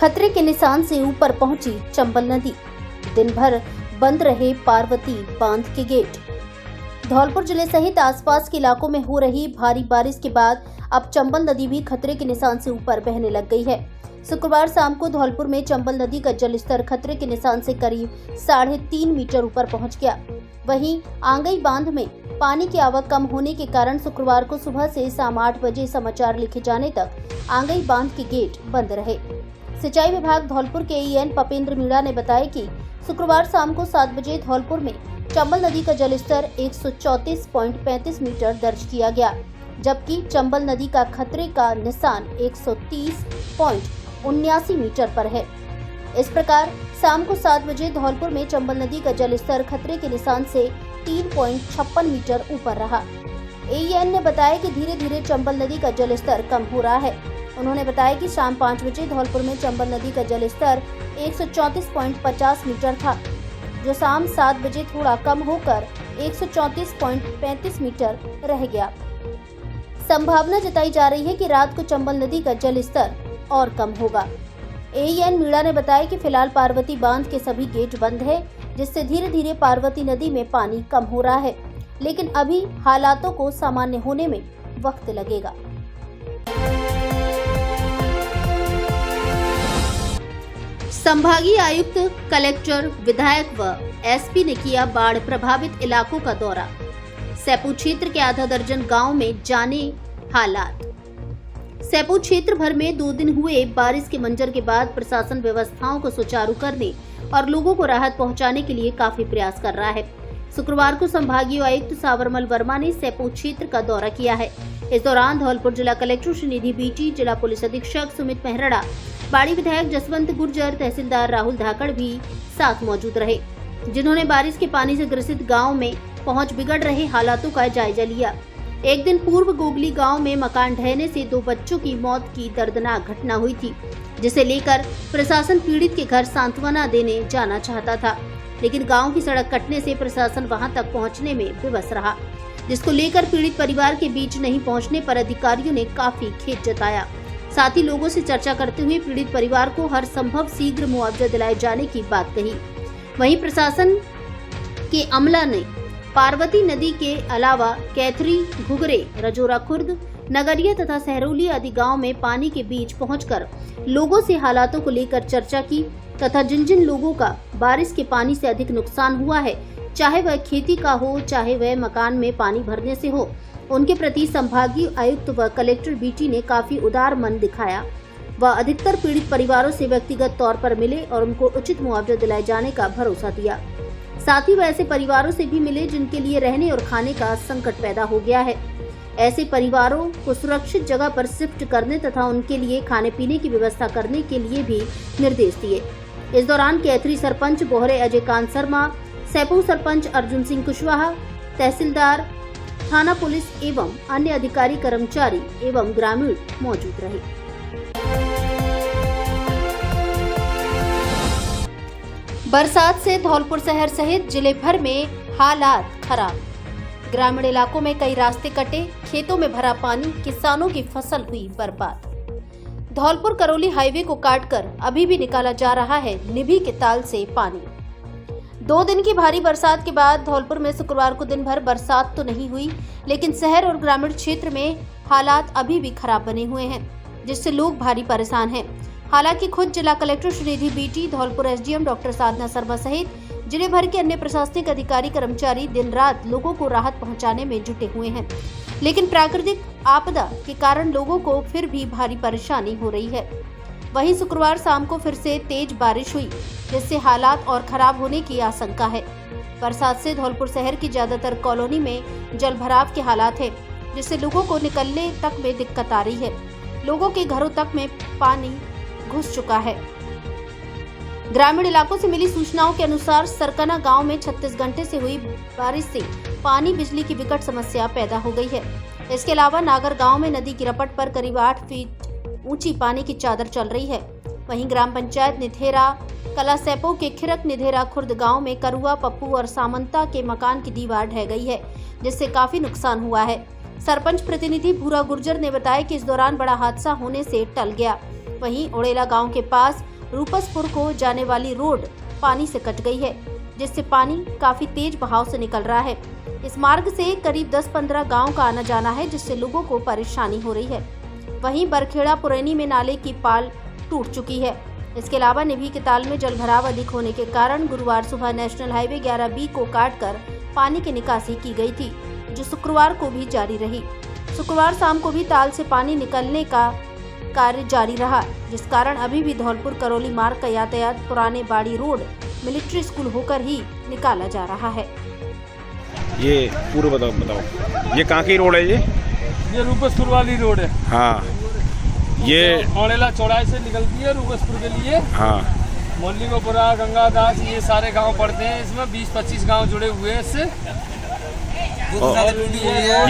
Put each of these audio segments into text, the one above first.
खतरे के निशान से ऊपर पहुंची चंबल नदी। दिन भर बंद रहे पार्वती बांध के गेट। धौलपुर जिले सहित आसपास के इलाकों में हो रही भारी बारिश के बाद अब चंबल नदी भी खतरे के निशान से ऊपर बहने लग गई है। शुक्रवार शाम को धौलपुर में चंबल नदी का जलस्तर खतरे के निशान से करीब 3.5 मीटर ऊपर पहुंच गया। वहीं आंगई बांध में पानी की आवक कम होने के कारण शुक्रवार को सुबह से शाम 8 बजे समाचार लिखे जाने तक आंगई बांध के गेट बंद रहे। सिंचाई विभाग धौलपुर के EN पपेंद्र मीणा ने बताया कि शुक्रवार शाम को 7 बजे धौलपुर में चंबल नदी का जलस्तर 134.35 मीटर दर्ज किया गया, जबकि चंबल नदी का खतरे का निशान 130.79 मीटर पर है। इस प्रकार शाम को 7 बजे धौलपुर में चंबल नदी का जलस्तर खतरे के निशान से 3.56 मीटर ऊपर रहा। EN ने बताया कि धीरे धीरे चंबल नदी का जलस्तर कम हो रहा है। उन्होंने बताया कि शाम 5 बजे धौलपुर में चंबल नदी का जलस्तर 134.50 मीटर था, जो शाम 7 बजे थोड़ा कम होकर 134.35 मीटर रह गया। संभावना जताई जा रही है कि रात को चंबल नदी का जलस्तर और कम होगा। EN मीणा ने बताया कि फिलहाल पार्वती बांध के सभी गेट बंद है, जिससे धीरे धीरे पार्वती नदी में पानी कम हो रहा है, लेकिन अभी हालातों को सामान्य होने में वक्त लगेगा। संभागीय आयुक्त, कलेक्टर, विधायक व SP ने किया बाढ़ प्रभावित इलाकों का दौरा। सैपू क्षेत्र के आधा दर्जन गांव में जाने हालात। सैपू क्षेत्र भर में 2 दिन हुए बारिश के मंजर के बाद प्रशासन व्यवस्थाओं को सुचारू करने और लोगों को राहत पहुंचाने के लिए काफी प्रयास कर रहा है। शुक्रवार को संभागीय आयुक्त सावरमल वर्मा ने सैपू क्षेत्र का दौरा किया है। इस दौरान धौलपुर जिला कलेक्टर श्रीनिधि बीटी, जिला पुलिस अधीक्षक सुमित मेहरड़ा, बाड़ी विधायक जसवंत गुर्जर, तहसीलदार राहुल धाकड़ भी साथ मौजूद रहे, जिन्होंने बारिश के पानी से ग्रसित गांव में पहुंच बिगड़ रहे हालातों का जायजा लिया। एक दिन पूर्व गोगली गांव में मकान ढहने से 2 बच्चों की मौत की दर्दनाक घटना हुई थी, जिसे लेकर प्रशासन पीड़ित के घर सांत्वना देने जाना चाहता था, लेकिन गांव की सड़क कटने से प्रशासन वहां तक पहुंचने में विवश रहा, जिसको लेकर पीड़ित परिवार के बीच नहीं पहुंचने पर अधिकारियों ने काफी खेद जताया। साथ ही लोगों से चर्चा करते हुए पीड़ित परिवार को हर संभव शीघ्र मुआवजा दिलाए जाने की बात कही। वहीं प्रशासन के अमला ने पार्वती नदी के अलावा कैथरी, घुघरे, रजोरा खुर्द, नगरिया तथा सहरौली आदि गांव में पानी के बीच पहुंचकर लोगों से हालातों को लेकर चर्चा की तथा जिन जिन लोगों का बारिश के पानी से अधिक नुकसान हुआ है, चाहे वह खेती का हो, चाहे वह मकान में पानी भरने से हो, उनके प्रति संभागीय आयुक्त व कलेक्टर बीटी ने काफी उदार मन दिखाया व अधिकतर पीड़ित परिवारों से व्यक्तिगत तौर पर मिले और उनको उचित मुआवजा दिलाए जाने का भरोसा दिया। साथ ही वह ऐसे परिवारों से भी मिले जिनके लिए रहने और खाने का संकट पैदा हो गया है। ऐसे परिवारों को सुरक्षित जगह पर शिफ्ट करने तथा उनके लिए खाने पीने की व्यवस्था करने के लिए भी निर्देश दिए। इस दौरान कैथरी सरपंच बोहरे अजय कांत शर्मा, सैपू सरपंच अर्जुन सिंह कुशवाहा, तहसीलदार, थाना पुलिस एवं अन्य अधिकारी, कर्मचारी एवं ग्रामीण मौजूद रहे। बरसात से धौलपुर शहर सहित जिले भर में हालात खराब। ग्रामीण इलाकों में कई रास्ते कटे, खेतों में भरा पानी, किसानों की फसल हुई बर्बाद। धौलपुर करौली हाईवे को काटकर अभी भी निकाला जा रहा है निभी के ताल से पानी। 2 दिन की भारी बरसात के बाद धौलपुर में शुक्रवार को दिन भर बरसात तो नहीं हुई, लेकिन शहर और ग्रामीण क्षेत्र में हालात अभी भी खराब बने हुए हैं, जिससे लोग भारी परेशान हैं। हालांकि खुद जिला collector Shrinidhi BT, Dholpur SDM doctor Sadhana Sharma सहित जिले भर के अन्य प्रशासनिक अधिकारी, कर्मचारी दिन रात लोगों को राहत पहुंचाने में जुटे हुए हैं, लेकिन प्राकृतिक आपदा के कारण लोगों को फिर भी भारी परेशानी हो रही है। वहीं शुक्रवार शाम को फिर से तेज बारिश हुई, जिससे हालात और खराब होने की आशंका है। बरसात से धौलपुर शहर की ज्यादातर कॉलोनी में जलभराव के हालात हैं, जिससे लोगों को निकलने तक में दिक्कत आ रही है। लोगों के घरों तक में पानी घुस चुका है। ग्रामीण इलाकों से मिली सूचनाओं के अनुसार सरकना गांव में 36 घंटे से हुई बारिश से पानी बिजली की विकट समस्या पैदा हो गई है। इसके अलावा नागर गांव में नदी की रपट पर करीब 8 फीट ऊंची पानी की चादर चल रही है। वहीं ग्राम पंचायत निधेरा कला सैपो के खिरक निधेरा खुर्द गांव में करुआ, पप्पू और सामंता के मकान की दीवार ढह गई है, जिससे काफी नुकसान हुआ है। सरपंच प्रतिनिधि भूरा गुर्जर ने बताया कि इस दौरान बड़ा हादसा होने से टल गया। वहीं ओड़ेला गांव के पास रूपसपुर को जाने वाली रोड पानी से कट गई है, जिससे पानी काफी तेज बहाव से निकल रहा है। इस मार्ग से करीब 10-15 गांव का आना जाना है, जिससे लोगों को परेशानी हो रही है। वहीं बरखेड़ा पुरैनी में नाले की पाल टूट चुकी है। इसके अलावा निभी के ताल में जलभराव अधिक होने के कारण गुरुवार सुबह नेशनल हाईवे 11B को काटकर पानी की निकासी की गई थी, जो शुक्रवार को भी जारी रही। शुक्रवार शाम को भी ताल से पानी निकलने का कार्य जारी रहा, जिस कारण अभी भी धौलपुर करौली मार्ग का यातायात पुराने बाड़ी रोड मिलिट्री स्कूल होकर ही निकाला जा रहा है। ये पूरा बताओ ये कहाँ की रोड है? ये रूपसपुर वाली रोड है। हाँ, ये औड़ेला चौड़ाई से निकलती है रूपसपुर के लिए। हाँ, मोहल्लीपुरा, गंगादास, ये सारे गांव पड़ते हैं। इसमें 20-25 गांव जुड़े हुए हैं इससे।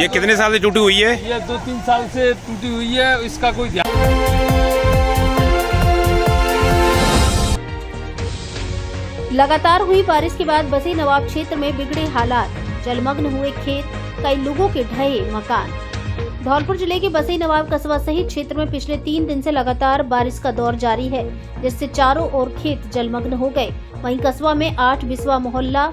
ये कितने साल से टूटी हुई है? ये 2-3 साल से टूटी हुई है, इसका कोई ध्यान। लगातार हुई बारिश के बाद बसई नवाब क्षेत्र में बिगड़े हालात, जलमग्न हुए खेत, कई लोगों के ढहे मकान। धौलपुर जिले के बसई नवाब कस्बा सहित क्षेत्र में पिछले 3 दिन से लगातार बारिश का दौर जारी है, जिससे चारों ओर खेत जलमग्न हो गए। वहीं कस्बा में 8 बिस्वा मोहल्ला,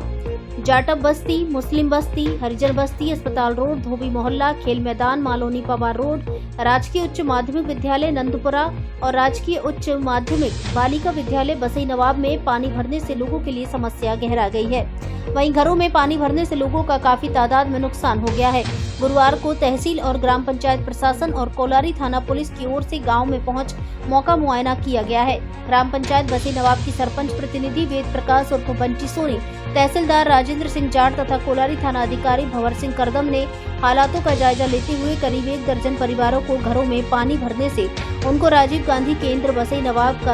जाटब बस्ती, मुस्लिम बस्ती, हरिजन बस्ती, अस्पताल रोड, धोबी मोहल्ला, खेल मैदान, मालोनी पवार रोड, राजकीय उच्च माध्यमिक विद्यालय नंदपुरा और राजकीय उच्च माध्यमिक बालिका विद्यालय बसई नवाब में पानी भरने से लोगों के लिए समस्या गहरा गई है। वहीं घरों में पानी भरने से लोगों का काफी तादाद में नुकसान हो गया है। गुरुवार को तहसील और ग्राम पंचायत प्रशासन और कोलारी थाना पुलिस की ओर से गांव में पहुंच मौका मुआयना किया गया है। ग्राम पंचायत बसई नवाब की सरपंच प्रतिनिधि वेद प्रकाश उर्फ बंटी सोनी, तहसीलदार राजेंद्र सिंह जाट तथा कोलारी थाना अधिकारी भंवर सिंह करदम ने हालातों का जायजा लेते हुए करीब 1 दर्जन परिवारों को घरों में पानी भरने से उनको राजीव गांधी केंद्र बसई नवाब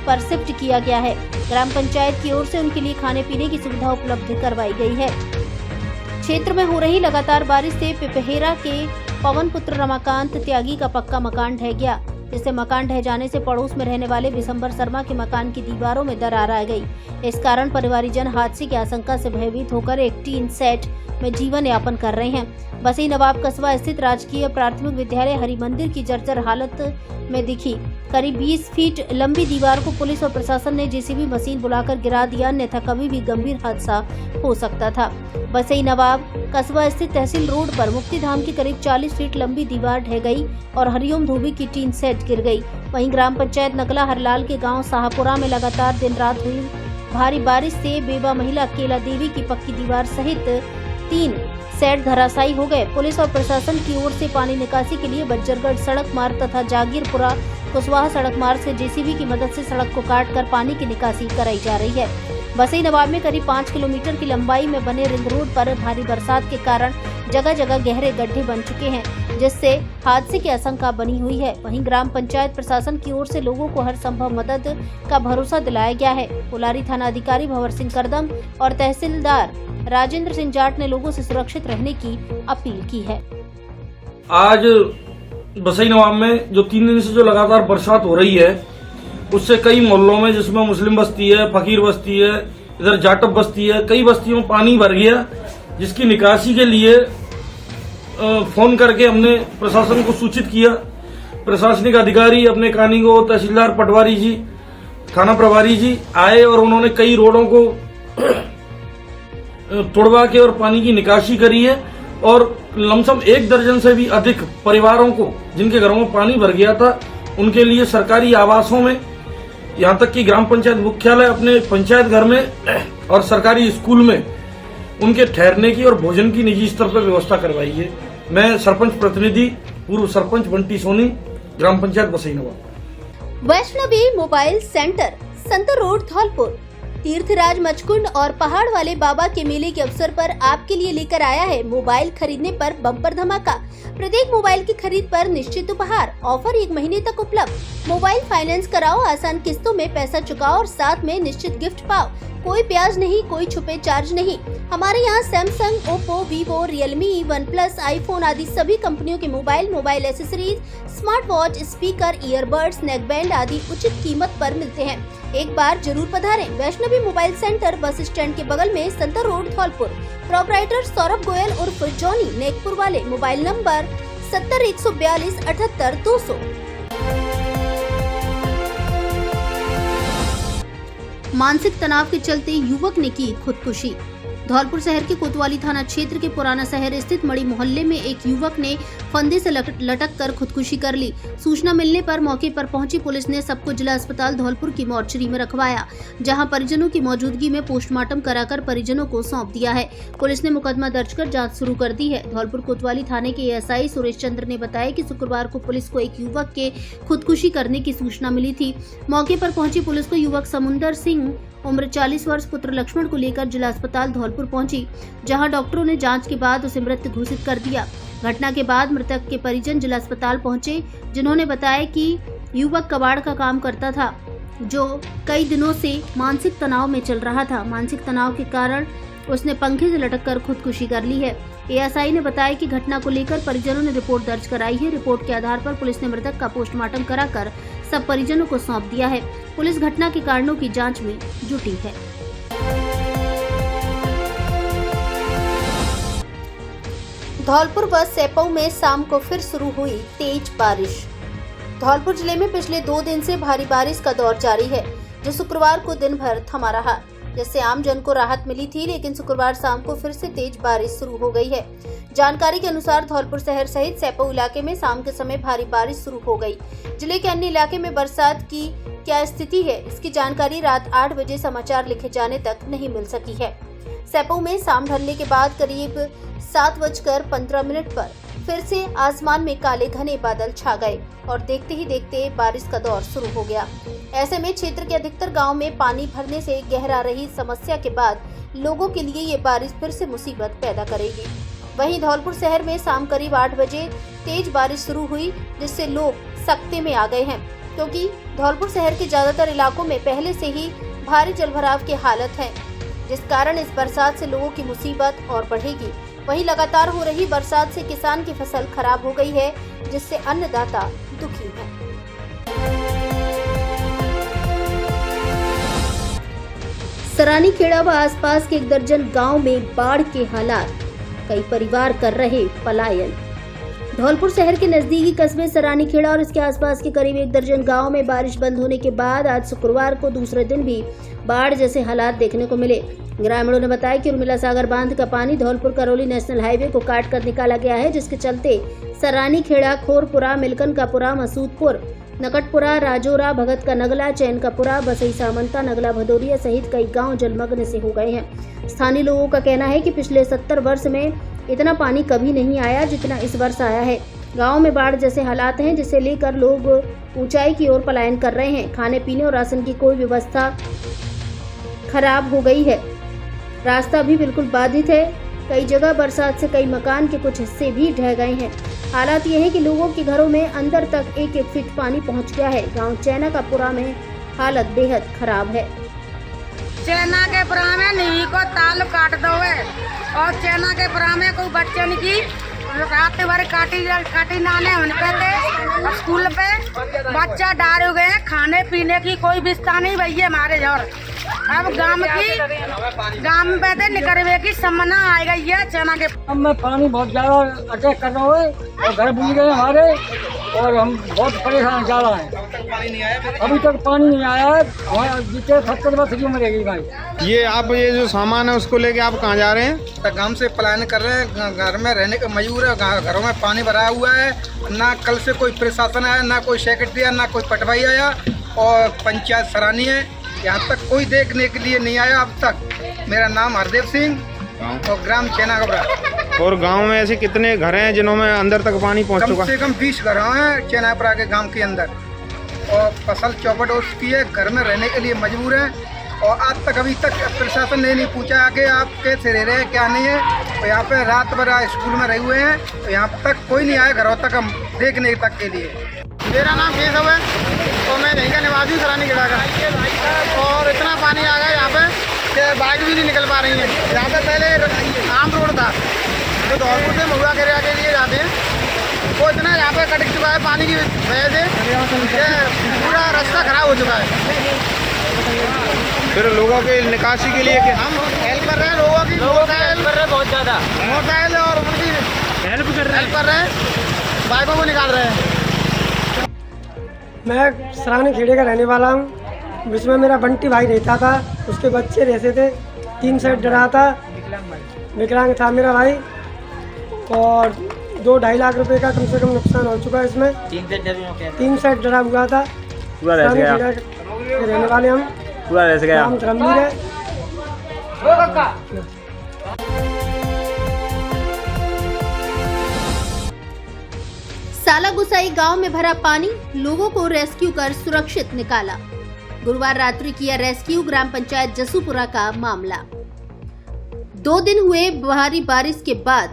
पर शिफ्ट किया गया है। ग्राम पंचायत की ओर से उनके लिए खाने पीने की सुविधा उपलब्ध करवाई गई है। क्षेत्र में हो रही लगातार बारिश से पिपहेरा के पवन पुत्र रमाकांत त्यागी का पक्का मकान ढह गया, जिससे मकान ढह जाने से पड़ोस में रहने वाले बिशंबर शर्मा के मकान की दीवारों में दरार आ गई। इस कारण परिवारीजन हादसे की आशंका से भयभीत होकर एक टीन सेट में जीवन यापन कर रहे हैं। बसई नवाब कस्बा स्थित राजकीय प्राथमिक विद्यालय हरि मंदिर की जर्जर हालत में दिखी करीब 20 फीट लंबी दीवार को पुलिस और प्रशासन ने जेसीबी मशीन बुलाकर गिरा दिया, अन्यथा कभी भी गंभीर हादसा हो सकता था। बसई नवाब कस्बा स्थित तहसील रोड पर मुक्तिधाम की करीब 40 फीट लंबी दीवार ढह गई और हरिओम धोबी की टीन सेट गिर गई। वहीं ग्राम पंचायत नकला हरलाल के गांव शाहपुरा में लगातार दिन रात हुई भारी बारिश से बेबा महिला केला देवी की पक्की दीवार सहित 3 सेट धराशायी हो गए। पुलिस और प्रशासन की ओर से पानी निकासी के लिए बज्जरगढ़ सड़क मार्ग तथा जागीरपुरा कुशवाहा सड़क मार्ग से जेसीबी की मदद से सड़क को काटकर पानी की निकासी कराई जा रही है। बसई नवाब में करीब 5 किलोमीटर की लंबाई में बने रिंग रोड पर भारी बरसात के कारण जगह जगह गहरे गड्ढे बन चुके हैं, जिससे हादसे की आशंका बनी हुई है। वहीं ग्राम पंचायत प्रशासन की ओर से लोगों को हर संभव मदद का भरोसा दिलाया गया है। कोलारी थाना अधिकारी भंवर सिंह करदम और तहसीलदार राजेंद्र सिंह जाट ने लोगों से सुरक्षित रहने की अपील की है। आज बसई नवाब में जो 3 दिन से जो लगातार बरसात हो रही है, उससे कई मोहल्लों में, जिसमें मुस्लिम बस्ती है, फकीर बस्ती है, इधर जाटब बस्ती है, कई बस्तियों में पानी भर गया, जिसकी निकासी के लिए फोन करके हमने प्रशासन को सूचित किया। प्रशासनिक अधिकारी अपने कानीगो, तहसीलदार पटवारी जी, थाना प्रभारी जी आए और उन्होंने कई रोडों को तोड़वा के और पानी की निकासी करी है और लमसम 1 दर्जन से भी अधिक परिवारों को, जिनके घरों में पानी भर गया था, उनके लिए सरकारी आवासों में, यहाँ तक कि ग्राम पंचायत मुख्यालय, अपने पंचायत घर में और सरकारी स्कूल में उनके ठहरने की और भोजन की निजी स्तर पर व्यवस्था करवाई है। मैं सरपंच प्रतिनिधि पूर्व सरपंच बंटी सोनी, ग्राम panchayat Basai Nawab. Vaishnavi mobile centre, Santar road, Dholpur. Tirthraj Machkund और पहाड़ वाले बाबा के मेले के अवसर पर आपके लिए लेकर आया है मोबाइल खरीदने पर बम्पर धमाका। प्रत्येक मोबाइल की खरीद पर निश्चित उपहार। ऑफर 1 महीने तक उपलब्ध। मोबाइल फाइनेंस कराओ, आसान किस्तों में पैसा चुकाओ और साथ में निश्चित गिफ्ट पाओ। कोई ब्याज नहीं, कोई छुपे चार्ज नहीं। हमारे यहाँ Samsung, Oppo, Vivo, Realme, one plus, iPhone आदि सभी कंपनियों के mobile accessories, smart watch, speaker, earbuds, neck band आदि उचित कीमत पर मिलते हैं। एक बार जरूर पधारें। Vaishnavi mobile centre, bus stand के बगल में, संतर रोड, धौलपुर। प्रोपराइटर सौरभ गोयल उर्फ जॉनी, नेकपुर वाले। Mobile number 70 142 78 200। मानसिक तनाव के चलते युवक ने की खुदकुशी। धौलपुर शहर के कोतवाली थाना क्षेत्र के पुराना शहर स्थित मड़ी मोहल्ले में एक युवक ने फंदे से लटक कर खुदकुशी कर ली। सूचना मिलने पर मौके पर पहुंची पुलिस ने सबको जिला अस्पताल धौलपुर की मॉर्चरी में रखवाया, जहां परिजनों की मौजूदगी में पोस्टमार्टम कराकर परिजनों को सौंप दिया है। पुलिस ने मुकदमा दर्ज कर जांच शुरू कर दी है। धौलपुर कोतवाली थाने के एएसआई सुरेश चंद्र ने बताया कि शुक्रवार को पुलिस को एक युवक के खुदकुशी करने की सूचना मिली थी। मौके पर पहुंची पुलिस को युवक समुंदर सिंह उम्र 40 वर्ष पुत्र लक्ष्मण को लेकर जिला अस्पताल धौलपुर पहुंची, जहां डॉक्टरों ने जांच के बाद उसे मृत घोषित कर दिया। घटना के बाद मृतक के परिजन जिला अस्पताल पहुंचे, जिन्होंने बताया कि युवक कबाड़ का काम करता था, जो कई दिनों से मानसिक तनाव में चल रहा था। मानसिक तनाव के कारण उसने पंखे से लटककर खुदकुशी कर ली है। एएसआई ने बताया कि घटना को लेकर परिजनों ने रिपोर्ट दर्ज कराई है। रिपोर्ट के आधार पर पुलिस ने मृतक का पोस्टमार्टम कराकर सब परिजनों को सौंप दिया है। पुलिस घटना के कारणों की जांच में जुटी है। धौलपुर व सेपऊ में शाम को फिर शुरू हुई तेज बारिश। धौलपुर जिले में पिछले 2 दिन से भारी बारिश का दौर जारी है, जो शुक्रवार को दिन भर थमा रहा, जिससे आम जन को राहत मिली थी। लेकिन शुक्रवार शाम को फिर से तेज बारिश शुरू हो गई है। जानकारी के अनुसार धौलपुर शहर सहित सेपऊ इलाके में शाम के समय भारी बारिश शुरू हो गई। जिले के अन्य इलाके में बरसात की क्या स्थिति है, इसकी जानकारी रात 8 बजे समाचार लिखे जाने तक नहीं मिल सकी है। सेपऊ में शाम ढलने के बाद करीब 7:15 पर फिर से आसमान में काले घने बादल छा गए और देखते ही देखते बारिश का दौर शुरू हो गया। ऐसे में क्षेत्र के अधिकतर गांव में पानी भरने से गहरा रही समस्या के बाद लोगों के लिए ये बारिश फिर से मुसीबत पैदा करेगी। वहीं धौलपुर शहर में शाम करीब 8 बजे तेज बारिश शुरू हुई, जिससे लोग सकते में आ गए हैं, क्योंकि धौलपुर शहर के ज्यादातर इलाकों में पहले से ही भारी जलभराव की हालत है, जिस कारण इस बरसात से लोगों की मुसीबत और बढ़ेगी। वहीं लगातार हो रही बरसात से किसान की फसल खराब हो गई है, जिससे अन्नदाता दुखी है। सरानीखेड़ा व आसपास के 1 दर्जन गांव में बाढ़ के हालात, कई परिवार कर रहे पलायन। धौलपुर शहर के नजदीकी कस्बे सरानीखेड़ा और इसके आसपास के करीब 1 दर्जन गांव में बारिश बंद होने के बाद आज शुक्रवार को दूसरे दिन भी बाढ़ जैसे हालात देखने को मिले। ग्रामीणों ने बताया कि उर्मिला सागर बांध का पानी धौलपुर करौली नेशनल हाईवे को काट कर निकाला गया है, जिसके चलते सरानीखेड़ा, खोरपुरा, मिलकनकापुरा, मसूदपुर, नकटपुरा, राजोरा, भगत का नगला, चैनकापुरा, बसई सामंता, नगला भदौरिया सहित कई गांव जलमग्न से हो गए हैं। स्थानीय लोगों का कहना है कि पिछले 70 वर्ष में इतना पानी कभी नहीं आया जितना इस वर्ष आया है। गांव में बाढ़ जैसे हालात हैं, जिसे लेकर लोग ऊंचाई की ओर पलायन कर रहे हैं। खाने पीने और राशन की कोई व्यवस्था खराब हो गई है। रास्ता भी बिल्कुल बाधित है। कई जगह बरसात से कई मकान के कुछ हिस्से भी ढह गए हैं। हालात ये है कि लोगों के घरों में अंदर तक 1-1 फीट पानी पहुंच गया है। गांव चैनकापुरा में हालत बेहद खराब है। चैना के पुरा में नीवी को ताल काट दो है और चैना के पुरा में कोई बच्चन की रात भर काटी नाने उनके थे। स्कूल पे बच्चा डाल हो गए, खाने पीने की कोई व्यवस्था नहीं भैया हमारे घर। अब गांव पे थे निकलवे की समना आ गई है चैना के। अब में पानी बहुत ज्यादा अटैक कर रहा है और घर बुझ गए हमारे और हम बहुत परेशान जा रहे हैं। अभी तक पानी नहीं आया है। जितने 70 वर्ष की उम्र है भाई। ये जो सामान है उसको लेके आप कहाँ जा रहे हैं? गांव से पलायन कर रहे हैं, घर में रहने का मजबूर है। घरों में पानी भरा हुआ है, ना कल से कोई प्रशासन आया, ना कोई सेक्रेटरी आया, ना कोई पटवाई आया और पंचायत सरानी है, यहाँ तक कोई देखने के लिए नहीं आया अब तक। मेरा नाम हरदेव सिंह और ग्राम चैनाकपुरा। और गांव में ऐसे कितने घर हैं जिन्हों में अंदर तक पानी पहुंच चुका? कम से कम 20 घर हैं चैनाकपुरा के गांव के अंदर और फसल चौपट हो चुकी है। घर में रहने के लिए मजबूर है और आज तक अभी तक प्रशासन ने नहीं पूछा कि आप कैसे रह रहे हैं, क्या नहीं है। और यहाँ पे रात भर स्कूल में रहे हुए हैं, तो यहाँ तक कोई नहीं आया घरों तक हम देखने तक के लिए। मेरा नाम केशव है और मैं यहीं का निवासी सरानीखेड़ा का। और इतना पानी आ गया यहाँ पे कि बाइक भी नहीं निकल पा रही है। यहाँ पे पहले आम रोड था जो धौलपुर से महुआ के लिए जाते हैं, वो इतना यहाँ पे कट चुका है पानी की वजह से, पूरा रास्ता खराब हो चुका है। फिर लोगों के निकासी के लिए हम हेल्प कर रहे हैं, लोगों की हेल्प कर रहे हैं बहुत ज़्यादा, मोबाइल और उनकी हेल्प कर रहे हैं, बाइकों को निकाल रहे हैं। मैं सरानीखेड़े का रहने वाला हूँ जिसमें मेरा बंटी भाई रहता था, उसके बच्चे रहते थे। 3 सेट डरा था, विकलांग था मेरा भाई, और 2-2.5 लाख रुपए का कम से कम नुकसान हो चुका है इसमें। 3 सेट डरा हुआ था। पूरा रह गया, रहने वाले हम, पूरा रह गया। नाम धर्मवीर है। साला गुसाई गांव में भरा पानी, लोगों को रेस्क्यू कर सुरक्षित निकाला। गुरुवार रात्रि किया रेस्क्यू, ग्राम पंचायत जसूपुरा का मामला। 2 दिन हुए भारी बारिश के बाद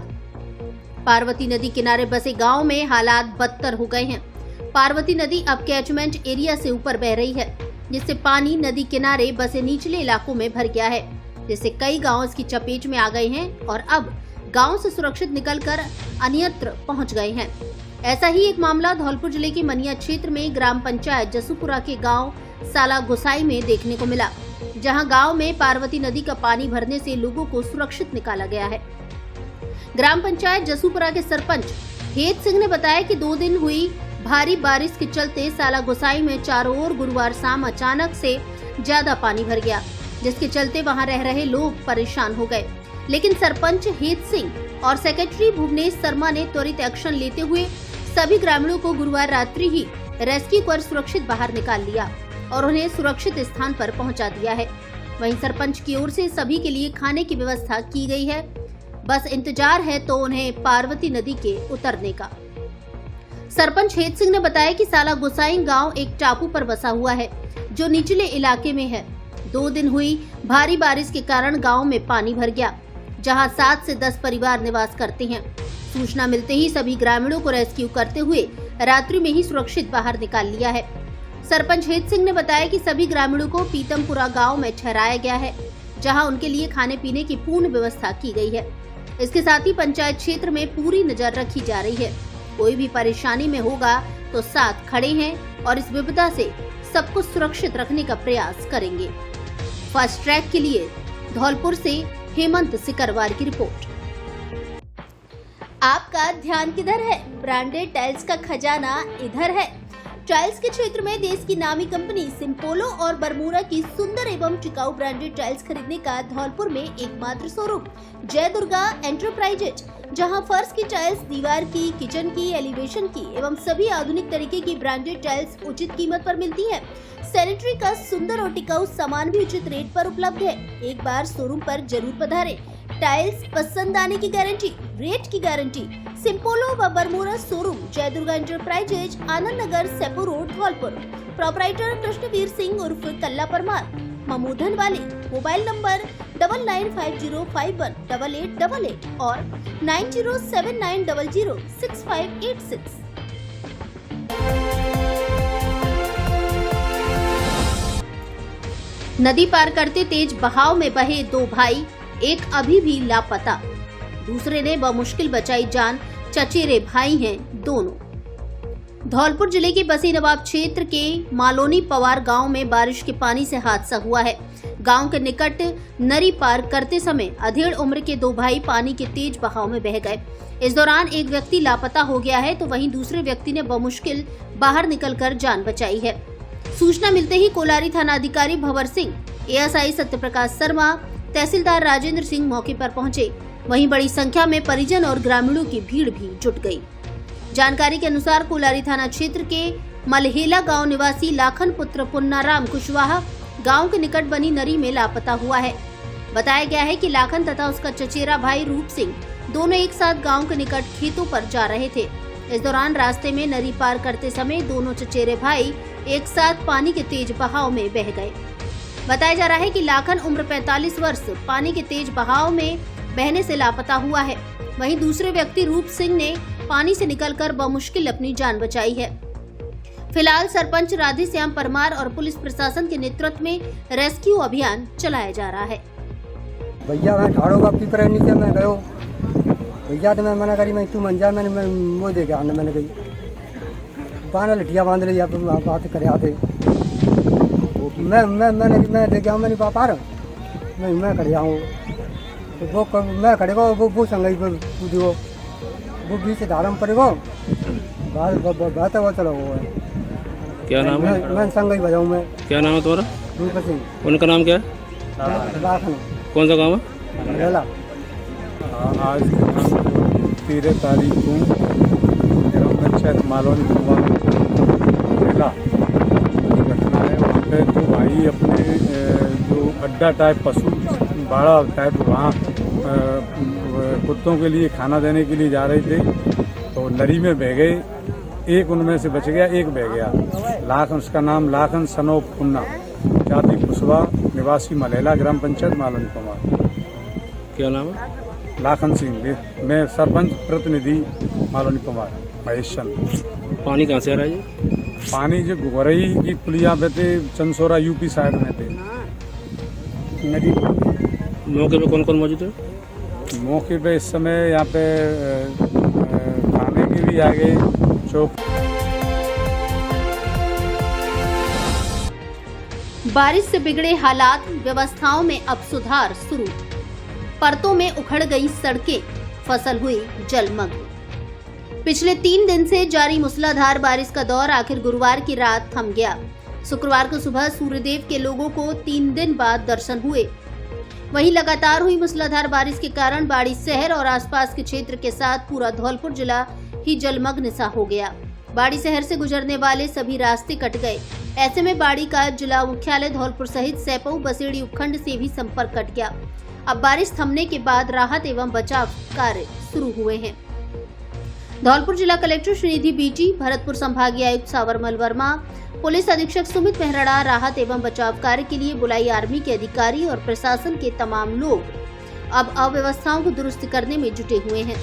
पार्वती नदी किनारे बसे गांव में हालात बदतर हो गए हैं। पार्वती नदी अब कैचमेंट एरिया से ऊपर बह रही है, जिससे पानी नदी किनारे बसे निचले इलाकों में भर गया है, जिससे कई गांव इसकी चपेट में आ गए हैं और अब गांव से सुरक्षित निकलकर अन्यत्र पहुंच गए हैं। ऐसा ही एक मामला धौलपुर जिले के मनिया क्षेत्र में ग्राम पंचायत जसूपुरा के गांव साला गोसाई में देखने को मिला, जहां गांव में पार्वती नदी का पानी भरने से लोगों को सुरक्षित निकाला गया है। ग्राम पंचायत जसूपुरा के सरपंच हेत सिंह ने बताया कि 2 दिन हुई भारी बारिश के चलते साला गोसाई में चारों ओर गुरुवार शाम अचानक से ज्यादा पानी भर गया, जिसके चलते वहां रह रहे लोग परेशान हो गए। लेकिन सरपंच हेत सिंह और सेक्रेटरी भुवनेश शर्मा ने त्वरित एक्शन लेते हुए सभी ग्रामीणों को गुरुवार रात्रि ही रेस्क्यू कर सुरक्षित बाहर निकाल लिया और उन्हें सुरक्षित स्थान पर पहुंचा दिया है। वहीं सरपंच की ओर से सभी के लिए खाने की व्यवस्था की गई है, बस इंतजार है तो उन्हें पार्वती नदी के उतरने का। सरपंच हेत सिंह ने बताया कि साला गोसाई गांव एक टापू पर बसा हुआ है, जो निचले इलाके में है। 2 दिन हुई भारी बारिश के कारण गांव में पानी भर गया, जहां 7 से 10 परिवार निवास करते हैं। सूचना मिलते ही सभी ग्रामीणों को रेस्क्यू करते हुए रात्रि में ही सुरक्षित बाहर निकाल लिया है। सरपंच हेत सिंह ने बताया कि सभी ग्रामीणों को पीतमपुरा गांव में ठहराया गया है, जहां उनके लिए खाने पीने की पूर्ण व्यवस्था की गई है। इसके साथ ही पंचायत क्षेत्र में पूरी नजर रखी जा रही है। कोई भी परेशानी में होगा तो साथ खड़े हैं और इस विपदा से सबको सुरक्षित रखने का प्रयास करेंगे। फास्ट ट्रैक के लिए धौलपुर से हेमंत सिकरवार की रिपोर्ट। आपका ध्यान किधर है? ब्रांडेड टाइल्स का खजाना इधर है। टाइल्स के क्षेत्र में देश की नामी कंपनी सिम्पोलो और बरमूडा की सुंदर एवं टिकाऊ ब्रांडेड टाइल्स खरीदने का धौलपुर में एकमात्र शोरूम जय दुर्गा एंटरप्राइजेज, जहां फर्श की टाइल्स, दीवार की, किचन की, एलिवेशन की एवं सभी आधुनिक तरीके की ब्रांडेड टाइल्स उचित कीमत पर मिलती है। सैनिटरी का सुंदर और टिकाऊ सामान भी उचित रेट पर उपलब्ध है। एक बार शोरूम पर जरूर पधारें। टाइल्स पसंद आने की गारंटी, रेट की गारंटी। सिम्पोलो व बरमूडा शोरूम जय Durga enterprises, Anand Nagar, Sepu road, Dholpur. Proprietor Krishnaveer Singh उर्फ कल्ला परमार, ममूधन वाले। मोबाइल नंबर 9950518888 और 9079006586। नदी पार करते तेज बहाव में बहे 2 भाई, एक अभी भी लापता, दूसरे ने बमुश्किल बचाई जान। चचेरे भाई हैं दोनों। धौलपुर जिले के बसी नवाब क्षेत्र के मालोनी पवार गांव में बारिश के पानी से हादसा हुआ है। गांव के निकट नरी पार करते समय अधेड़ उम्र के 2 भाई पानी के तेज बहाव में बह गए। इस दौरान एक व्यक्ति लापता हो गया है तो वहीं दूसरे व्यक्ति ने बमुश्किल बाहर निकलकर जान बचाई है। सूचना मिलते ही कोलारी थाना अधिकारी भंवर सिंह, एएसआई सत्यप्रकाश शर्मा, तहसीलदार राजेंद्र सिंह मौके पर पहुंचे। वहीं बड़ी संख्या में परिजन और ग्रामीणों की भीड़ भी जुट गई। जानकारी के अनुसार कोलारी थाना क्षेत्र के मलहेला गांव निवासी लाखन पुत्र पुन्नाराम कुशवाहा गांव के निकट बनी नरी में लापता हुआ है। बताया गया है कि लाखन तथा उसका चचेरा भाई रूप सिंह दोनों एक साथ गांव के निकट खेतों पर जा रहे थे। इस दौरान रास्ते में नरी पार करते समय दोनों चचेरे भाई एक साथ पानी के तेज बहाव में बह गए। बताया जा रहा है कि लाखन उम्र 45 वर्ष पानी के तेज बहाव में बहने से लापता हुआ है। वहीं दूसरे व्यक्ति रूप सिंह ने पानी से निकलकर बमुश्किल अपनी जान बचाई है। फिलहाल सरपंच राधे श्याम परमार और पुलिस प्रशासन के नेतृत्व में रेस्क्यू अभियान चलाया जा रहा है। भैया मैं ठाड़ो का पीपर नीचे मैं गयो भैया तो मैं मना करी, मैं तू मंजा मैंने वो दे गया मैंने गई बाना लठिया बांध ली बात करे आते मैं दे गया मैंने पापा मैं खड़े आऊँ वो मैं खड़े को वो संगई कूदो वो बीच धारम पड़ेगो बात वो चलो वो क्या नाम है? मैं संगई बजाऊँ मैं क्या नाम है तुम्हारा? रूप सिंह उनका नाम क्या है? लाखन कौन सा गाँव है? रेला। आज 13 तारीख को ग्राम पंचायत मालौनी कुमार जिला घटना है। वहाँ पे तो भाई अपने जो अड्डा टाइप पशु बाड़ा टाइप वहाँ कुत्तों के लिए खाना देने के लिए जा रहे थे, तो नदी में बह गए। एक उनमें से बच गया, एक बह गया। लाखन, उसका नाम लाखन सनोप पुन्ना, जाति कुशवा, निवासी मलेला, ग्राम पंचायत मालौनी कुमार। क्या नाम है? लाखन सिंह। मैं सरपंच प्रतिनिधि मालौनी कुमार महेश चंद। पानी कहाँ से आ रहा है ये? पानी जो गुरई की पुलिया पे थे, चंसोरा यूपी साइड में थे नदी। मौके पे कौन कौन मौजूद है? मौके पे इस समय यहाँ पे थाने के भी आ गए चौक। बारिश से बिगड़े हालात, व्यवस्थाओं में अब सुधार शुरू। परतों में उखड़ गई सड़कें, फसल हुई जलमग्न। पिछले 3 दिन से जारी मूसलाधार बारिश का दौर आखिर गुरुवार की रात थम गया। शुक्रवार को सुबह सूर्यदेव के लोगों को 3 दिन बाद दर्शन हुए। वहीं लगातार हुई मूसलाधार बारिश के कारण बाड़ी शहर और आसपास के क्षेत्र के साथ पूरा धौलपुर जिला ही जलमग्न सा हो गया। बाड़ी शहर से गुजरने वाले सभी रास्ते कट गए। ऐसे में बाड़ी का जिला मुख्यालय धौलपुर सहित सैपऊ बसेड़ी उपखंड से भी संपर्क कट गया। अब बारिश थमने के बाद राहत एवं बचाव कार्य शुरू हुए हैं। धौलपुर जिला कलेक्टर श्रीनिधि बीटी, भरतपुर संभागीय आयुक्त सावरमल वर्मा, पुलिस अधीक्षक सुमित मेहराड़ा राहत एवं बचाव कार्य के लिए बुलाई आर्मी के अधिकारी और प्रशासन के तमाम लोग अब अव्यवस्थाओं को दुरुस्त करने में जुटे हुए हैं।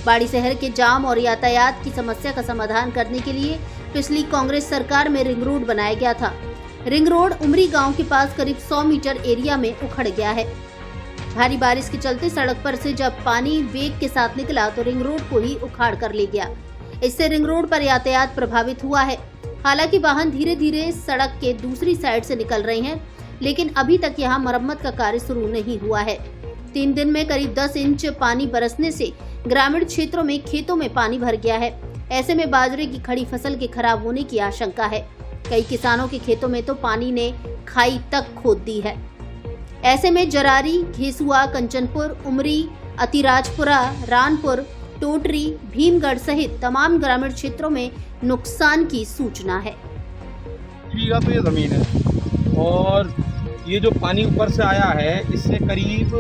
बाड़ी शहर के जाम और यातायात की समस्या का समाधान करने के लिए पिछली कांग्रेस सरकार में रिंग रोड बनाया गया था। रिंग रोड उमरी गांव के पास करीब 100 मीटर एरिया में उखड़ गया है। भारी बारिश के चलते सड़क पर से जब पानी वेग के साथ निकला तो रिंग रोड को ही उखाड़ कर ले गया। इससे रिंग रोड पर यातायात प्रभावित हुआ है। हालांकि वाहन धीरे धीरे सड़क के दूसरी साइड से निकल रहे हैं, लेकिन अभी तक यहां मरम्मत का कार्य शुरू नहीं हुआ है। 3 दिन में करीब 10 इंच पानी बरसने से ग्रामीण क्षेत्रों में खेतों में पानी भर गया है। ऐसे में बाजरे की खड़ी फसल के खराब होने की आशंका है। कई किसानों के खेतों में तो पानी ने खाई तक खोद दी है। ऐसे में जरारी, घेसुआ, कंचनपुर, उमरी, अतिराजपुरा, रानपुर, टोटरी, भीमगढ़ सहित तमाम ग्रामीण क्षेत्रों में नुकसान की सूचना है। बीघा तो ये जमीन है और ये जो पानी ऊपर से आया है इससे करीब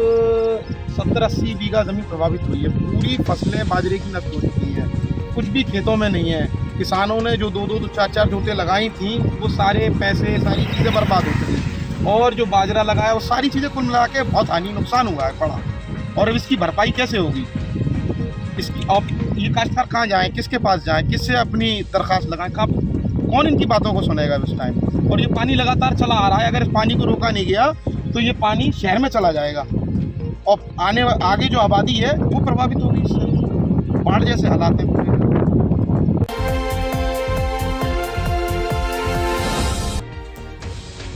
70-80 बीघा जमीन प्रभावित हुई है। पूरी फसलें बाजरे की नष्ट हो चुकी है, कुछ भी खेतों में नहीं है। किसानों ने जो 2-2, 4-4 जोतें लगाई थी वो सारे पैसे, सारी चीज़ें बर्बाद हो चुकी और जो बाजरा लगाया वो सारी चीज़ें कुल मिला के बहुत हानि नुकसान हुआ है बड़ा। और अब इसकी भरपाई कैसे होगी? इसकी अब ये काश्तकार कहाँ जाएँ, किसके पास जाएँ, किससे अपनी दरख्वास्त लगाएं? कौन इनकी बातों को सुनेगा इस टाइम? और ये पानी लगातार चला आ रहा है। अगर इस पानी को रोका नहीं गया तो ये पानी शहर में चला जाएगा और आगे जो आबादी है वो प्रभावित होगी इससे। बाढ़ जैसे हालात हैं पूरे।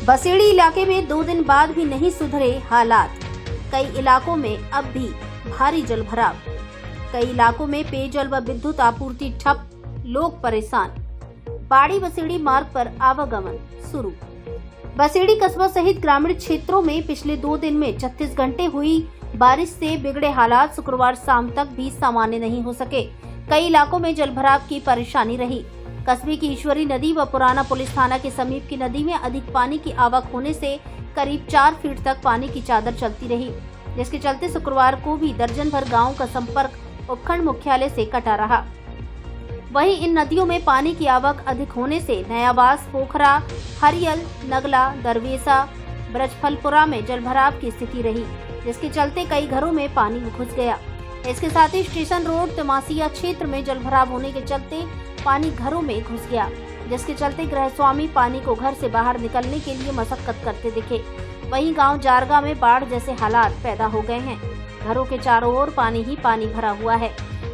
बसेड़ी इलाके में 2 दिन बाद भी नहीं सुधरे हालात। कई इलाकों में अब भी भारी जलभराव। कई इलाकों में पेयजल व विद्युत आपूर्ति ठप, लोग परेशान। बाड़ी बसेड़ी मार्ग पर आवागमन शुरू। बसेड़ी कस्बा सहित ग्रामीण क्षेत्रों में पिछले 2 दिन में 36 घंटे हुई बारिश से बिगड़े हालात शुक्रवार शाम तक भी सामान्य नहीं हो सके। कई इलाकों में जलभराव की परेशानी रही। कस्बे की ईश्वरी नदी व पुराना पुलिस थाना के समीप की नदी में अधिक पानी की आवक होने से करीब 4 फीट तक पानी की चादर चलती रही, जिसके चलते शुक्रवार को भी दर्जन भर गाँव का संपर्क उपखंड मुख्यालय से कटा रहा। वहीं इन नदियों में पानी की आवक अधिक होने से नयावास, पोखरा, हरियल, नगला, दरवेसा, ब्रजफलपुरा में जलभराव की स्थिति रही, जिसके चलते कई घरों में पानी घुस गया। इसके साथ ही स्टेशन रोड तिमासिया क्षेत्र में जलभराव होने के चलते पानी घरों में घुस गया, जिसके चलते गृहस्वामी पानी को घर से बाहर निकलने के लिए मशक्कत करते दिखे। वहीं गांव जारगा में बाढ़ जैसे हालात पैदा हो गए हैं। घरों के चारों ओर पानी ही पानी भरा हुआ है।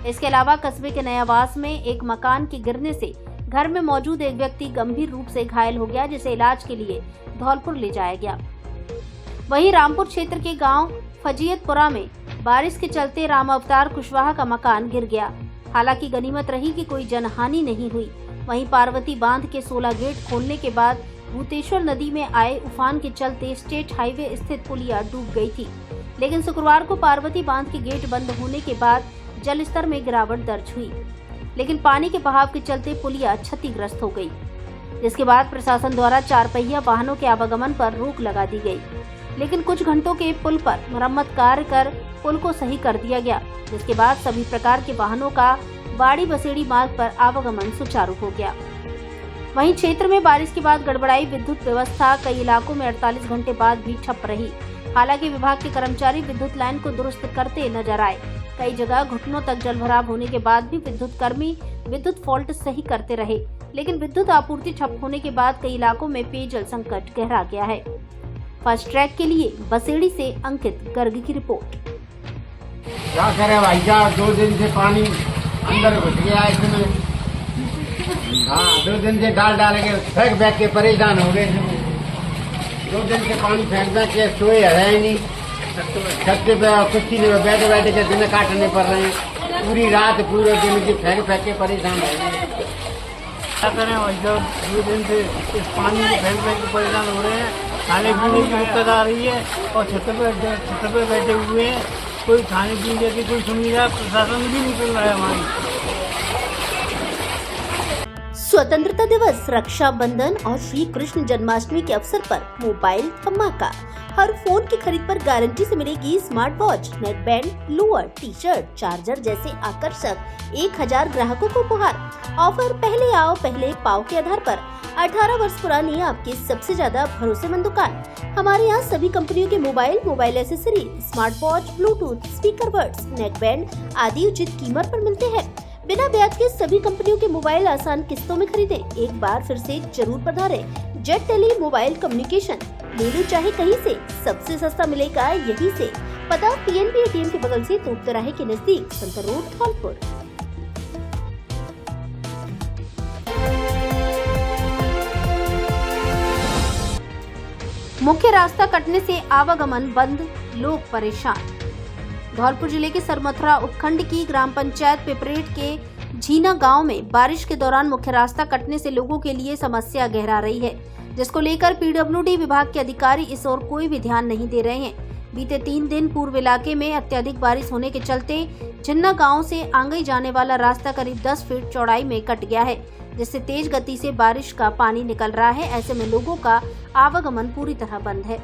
इसके अलावा कस्बे के नयावास में एक मकान के गिरने से घर में मौजूद एक व्यक्ति गंभीर रूप से घायल हो गया, जिसे इलाज के लिए धौलपुर ले जाया गया। वहीं रामपुर क्षेत्र के गांव फजीयतपुरा में बारिश के चलते राम अवतार कुशवाहा का मकान गिर गया। हालांकि गनीमत रही कि कोई जनहानि नहीं हुई। वहीं पार्वती बांध के 16 गेट खोलने के बाद भूतेश्वर नदी में आए उफान के चलते स्टेट हाईवे स्थित पुलिया डूब गई थी। लेकिन शुक्रवार को पार्वती बांध के गेट बंद होने के बाद जल स्तर में गिरावट दर्ज हुई, लेकिन पानी के बहाव के चलते पुलिया क्षतिग्रस्त हो गई, जिसके बाद प्रशासन द्वारा 4 पहिया वाहनों के आवागमन पर रोक लगा दी गई। लेकिन कुछ घंटों के पुल पर मरम्मत कार्य कर पुल को सही कर दिया गया, जिसके बाद सभी प्रकार के वाहनों का बाड़ी बसेड़ी मार्ग पर आवागमन सुचारू हो गया। वहीं क्षेत्र में बारिश के बाद गड़बड़ाई विद्युत व्यवस्था कई इलाकों में 48 घंटे बाद भी ठप रही। हालांकि विभाग के कर्मचारी विद्युत लाइन को दुरुस्त करते नजर आए। कई जगह घुटनों तक जलभराव होने के बाद भी विद्युत कर्मी विद्युत फॉल्ट सही करते रहे, लेकिन विद्युत आपूर्ति ठप होने के बाद कई इलाकों में पेयजल संकट गहरा गया है। फास्ट ट्रैक के लिए बसेड़ी से अंकित गर्ग की रिपोर्ट। क्या करे भाई साहब, 2 दिन से पानी अंदर घुस गया है इसमें। हाँ, 2 दिन से डाल के फेंक के परेशान हो गए। 2 दिन से पानी फेंक के सोए रहे नहीं, छत पे कुर्सी में बैठे बैठे के दिन काटने पड़ रहे हैं। पूरी रात पूरे दिन की फेंक के परेशान हो गए। क्या करें भाई साहब, 2 दिन से इस पानी को फेंक के परेशान हो रहे हैं। खाने पीने की दिक्कत आ रही है और छत पे बैठे हुए हैं। कोई खाने पीने की कोई सुविधा प्रशासन भी नहीं कर रहा है हमारी। स्वतंत्रता दिवस, रक्षाबंधन और श्री कृष्ण जन्माष्टमी के अवसर पर मोबाइल धमाका। हर फोन की खरीद पर गारंटी से मिलेगी smart watch, neck band, lower, T shirt, charger जैसे आकर्षक 1000 ग्राहकों को उपहार। ऑफर पहले आओ पहले पाओ के आधार पर 18 वर्ष पुरानी आपकी सबसे ज्यादा भरोसेमंद दुकान। हमारे यहाँ सभी कंपनियों के mobile accessory, smart watch, Bluetooth, speaker buds, नेक बैंड आदि उचित कीमत पर मिलते हैं। बिना ब्याज के सभी कंपनियों के मोबाइल आसान किस्तों में खरीदें। एक बार फिर से जरूर पधारें। जेट टेली मोबाइल कम्युनिकेशन, ले लो चाहे कहीं से, सबसे सस्ता मिलेगा यहीं से। पता पीएनबी एटीएम के बगल से तोप तिराहे के नजदीक, संतर रोड, धौलपुर। मुख्य रास्ता कटने से आवागमन बंद, लोग परेशान। धौलपुर जिले के सरमथुरा उपखंड की ग्राम पंचायत पिपरेट के झीना गांव में बारिश के दौरान मुख्य रास्ता कटने से लोगों के लिए समस्या गहरा रही है, जिसको लेकर पीडब्ल्यूडी विभाग के अधिकारी इस ओर कोई भी ध्यान नहीं दे रहे हैं। बीते 3 दिन पूर्व इलाके में अत्यधिक बारिश होने के चलते झिन्ना गांव से आंगई जाने वाला रास्ता करीब 10 फीट चौड़ाई में कट गया है, जिससे तेज गति से बारिश का पानी निकल रहा है। ऐसे में लोगों का आवागमन पूरी तरह बंद है।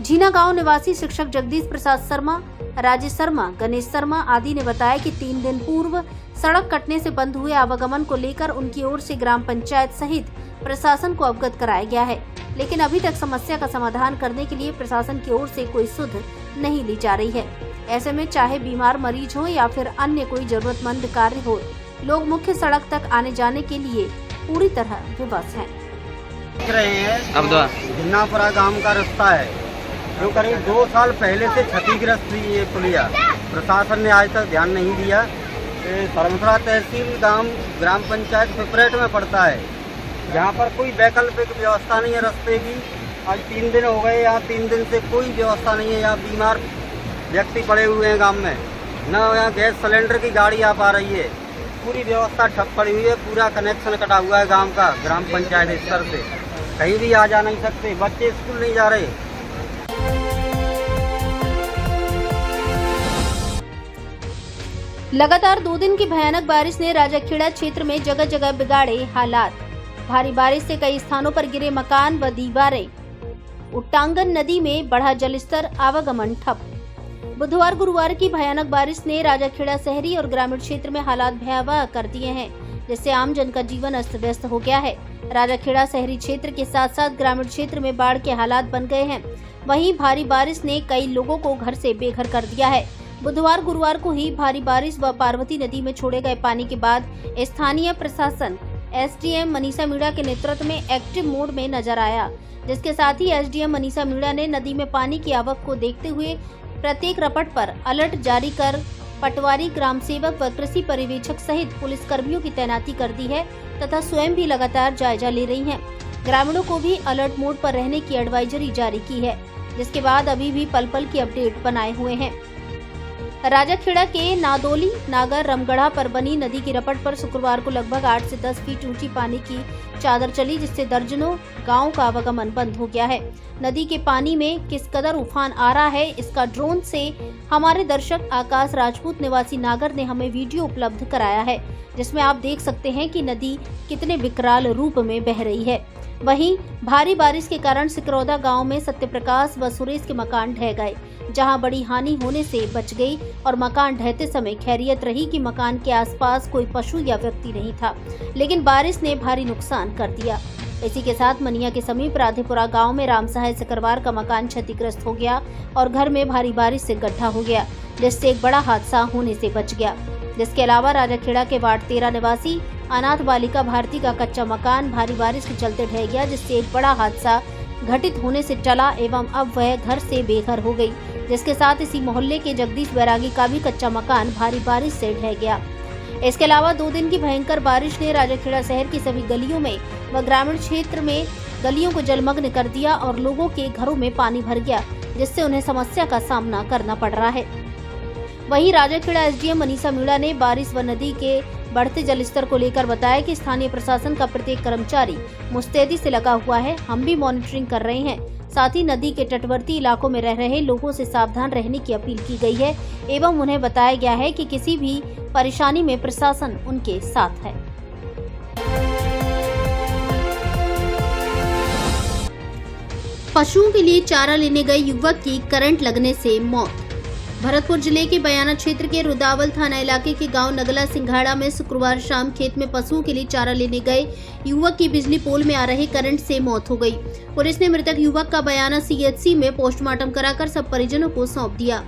झीना गांव निवासी शिक्षक जगदीश प्रसाद शर्मा, राजेश शर्मा, गणेश शर्मा आदि ने बताया कि 3 दिन पूर्व सड़क कटने से बंद हुए आवागमन को लेकर उनकी ओर से ग्राम पंचायत सहित प्रशासन को अवगत कराया गया है, लेकिन अभी तक समस्या का समाधान करने के लिए प्रशासन की ओर से कोई सुध नहीं ली जा रही है। ऐसे में चाहे बीमार मरीज हो या फिर अन्य कोई जरूरतमंद कार्य हो, लोग मुख्य सड़क तक आने जाने के लिए पूरी तरह विवश हैं। देख रहे हैं अब झिन्नापुरा गांव का रास्ता है जो करीब 2 साल पहले से क्षतिग्रस्त थी। ये पुलिया प्रशासन ने आज तक ध्यान नहीं दिया। सरमथुरा तहसील ग्राम पंचायत पिपरेट में पड़ता है, यहाँ पर कोई वैकल्पिक व्यवस्था नहीं है रास्ते की। आज 3 दिन हो गए, यहाँ 3 दिन से कोई व्यवस्था नहीं है। यहाँ बीमार व्यक्ति पड़े हुए हैं गांव में, न यहाँ गैस सिलेंडर की गाड़ी आ पा रही है। पूरी व्यवस्था ठप पड़ी हुई है, पूरा कनेक्शन कटा हुआ है गांव का ग्राम पंचायत स्तर से। कहीं भी आ जा नहीं सकते, बच्चे स्कूल नहीं जा रहे। लगातार 2 दिन की भयानक बारिश ने राजाखेड़ा क्षेत्र में जगह जगह बिगाड़े हालात। भारी बारिश से कई स्थानों पर गिरे मकान व दीवारें। उट्टांगन नदी में बढ़ा जलस्तर, आवागमन ठप। बुधवार गुरुवार की भयानक बारिश ने राजाखेड़ा शहरी और ग्रामीण क्षेत्र में हालात भयावह कर दिए हैं, जिससे आम जन का जीवन अस्त व्यस्त हो गया है। राजाखेड़ा शहरी क्षेत्र के साथ साथ ग्रामीण क्षेत्र में बाढ़ के हालात बन गए हैं। वहीं भारी बारिश ने कई लोगों को घर से बेघर कर दिया है। बुधवार गुरुवार को ही भारी बारिश व पार्वती नदी में छोड़े गए पानी के बाद स्थानीय प्रशासन एसडीएम मनीषा मीणा के नेतृत्व में एक्टिव मोड में नजर आया, जिसके साथ ही एसडीएम मनीषा मीणा ने नदी में पानी की आवक को देखते हुए प्रत्येक रपट पर अलर्ट जारी कर पटवारी, ग्राम सेवक व कृषि पर्यवेक्षक सहित पुलिस कर्मियों की तैनाती कर दी है तथा स्वयं भी लगातार जायजा ले रही हैं। ग्रामीणों को भी अलर्ट मोड पर रहने की एडवाइजरी जारी की है, जिसके बाद अभी भी पल पल की अपडेट बनाए हुए हैं। राजाखेड़ा के नादोली नागर रमगढ़ा पर बनी नदी की रपट पर शुक्रवार को लगभग 8 से 10 फीट ऊंची पानी की चादर चली, जिससे दर्जनों गांव का आवागमन बंद हो गया है। नदी के पानी में किस कदर उफान आ रहा है, इसका ड्रोन से हमारे दर्शक आकाश राजपूत निवासी नागर ने हमें वीडियो उपलब्ध कराया है, जिसमें आप देख सकते हैं कि नदी कितने विकराल रूप में बह रही है। वहीं भारी बारिश के कारण सिकरौदा गांव में सत्यप्रकाश व सुरेश के मकान ढह गए, जहां बड़ी हानि होने से बच गई और मकान ढहते समय खैरियत रही कि मकान के आसपास कोई पशु या व्यक्ति नहीं था, लेकिन बारिश ने भारी नुकसान कर दिया। इसी के साथ मनिया के समीप राधेपुरा गांव में रामसहाय सिकरवार का मकान क्षतिग्रस्त हो गया और घर में भारी बारिश से गड्ढा हो गया, जिससे एक बड़ा हादसा होने से बच गया। जिसके अलावा राजाखेड़ा के वार्ड 13 निवासी अनाथ बालिका भारती का कच्चा मकान भारी बारिश के चलते ढह गया, जिससे एक बड़ा हादसा घटित होने से टला एवं अब वह घर से बेघर हो गई। जिसके साथ इसी मोहल्ले के जगदीश बैरागी का भी कच्चा मकान भारी बारिश से ढह गया। इसके अलावा 2 दिन की भयंकर बारिश ने राजाखेड़ा शहर की सभी गलियों में व ग्रामीण क्षेत्र में गलियों को जलमग्न कर दिया और लोगों के घरों में पानी भर गया, जिससे उन्हें समस्या का सामना करना पड़ रहा है। वहीं राजाखेड़ा एसडीएम मनीषा मीणा ने बारिश व नदी के बढ़ते जलस्तर को लेकर बताया कि स्थानीय प्रशासन का प्रत्येक कर्मचारी मुस्तैदी से लगा हुआ है। हम भी मॉनिटरिंग कर रहे हैं। साथ ही नदी के तटवर्ती इलाकों में रह रहे लोगों से सावधान रहने की अपील की गई है एवं उन्हें बताया गया है कि किसी भी परेशानी में प्रशासन उनके साथ है। पशुओं के लिए चारा लेने गए युवक की करंट लगने से मौत। भरतपुर जिले के बयाना क्षेत्र के रुदावल थाना इलाके के गांव नगला सिंघाड़ा में शुक्रवार शाम खेत में पशुओं के लिए चारा लेने गए युवक की बिजली पोल में आ रहे करंट से मौत हो गई। पुलिस ने मृतक युवक का बयाना सीएचसी में पोस्टमार्टम कराकर सब परिजनों को सौंप दिया।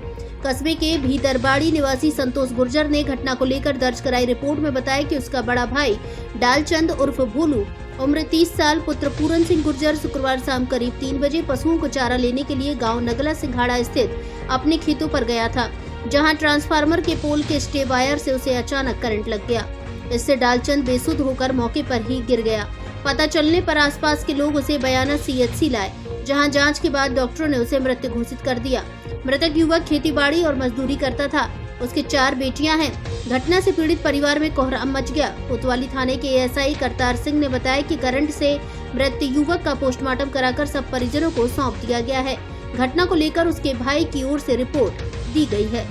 कस्बे के भीतरबाड़ी निवासी संतोष गुर्जर ने घटना को लेकर दर्ज कराई रिपोर्ट में बताया कि उसका बड़ा भाई डालचंद उर्फ भोलू उम्र 30 साल पुत्र पूरन सिंह गुर्जर शुक्रवार शाम करीब 3 बजे पशुओं को चारा लेने के लिए गांव नगला सिंघाड़ा स्थित अपने खेतों पर गया था, जहां ट्रांसफार्मर के पोल के स्टे वायर से उसे अचानक करंट लग गया। इससे डालचंद बेसुध होकर मौके पर ही गिर गया। पता चलने पर आसपास के लोग उसे बयाना सीएचसी लाए, जहां जांच के बाद डॉक्टरों ने उसे मृत घोषित कर दिया। मृतक युवक खेतीबाड़ी और मजदूरी करता था। उसके 4 बेटियां हैं। घटना से पीड़ित परिवार में कोहराम मच गया। कोतवाली थाने के एएसआई करतार सिंह ने बताया कि करंट से मृत युवक का पोस्टमार्टम कराकर सब परिजनों को सौंप दिया गया है। घटना को लेकर उसके भाई की ओर से रिपोर्ट दी गई है।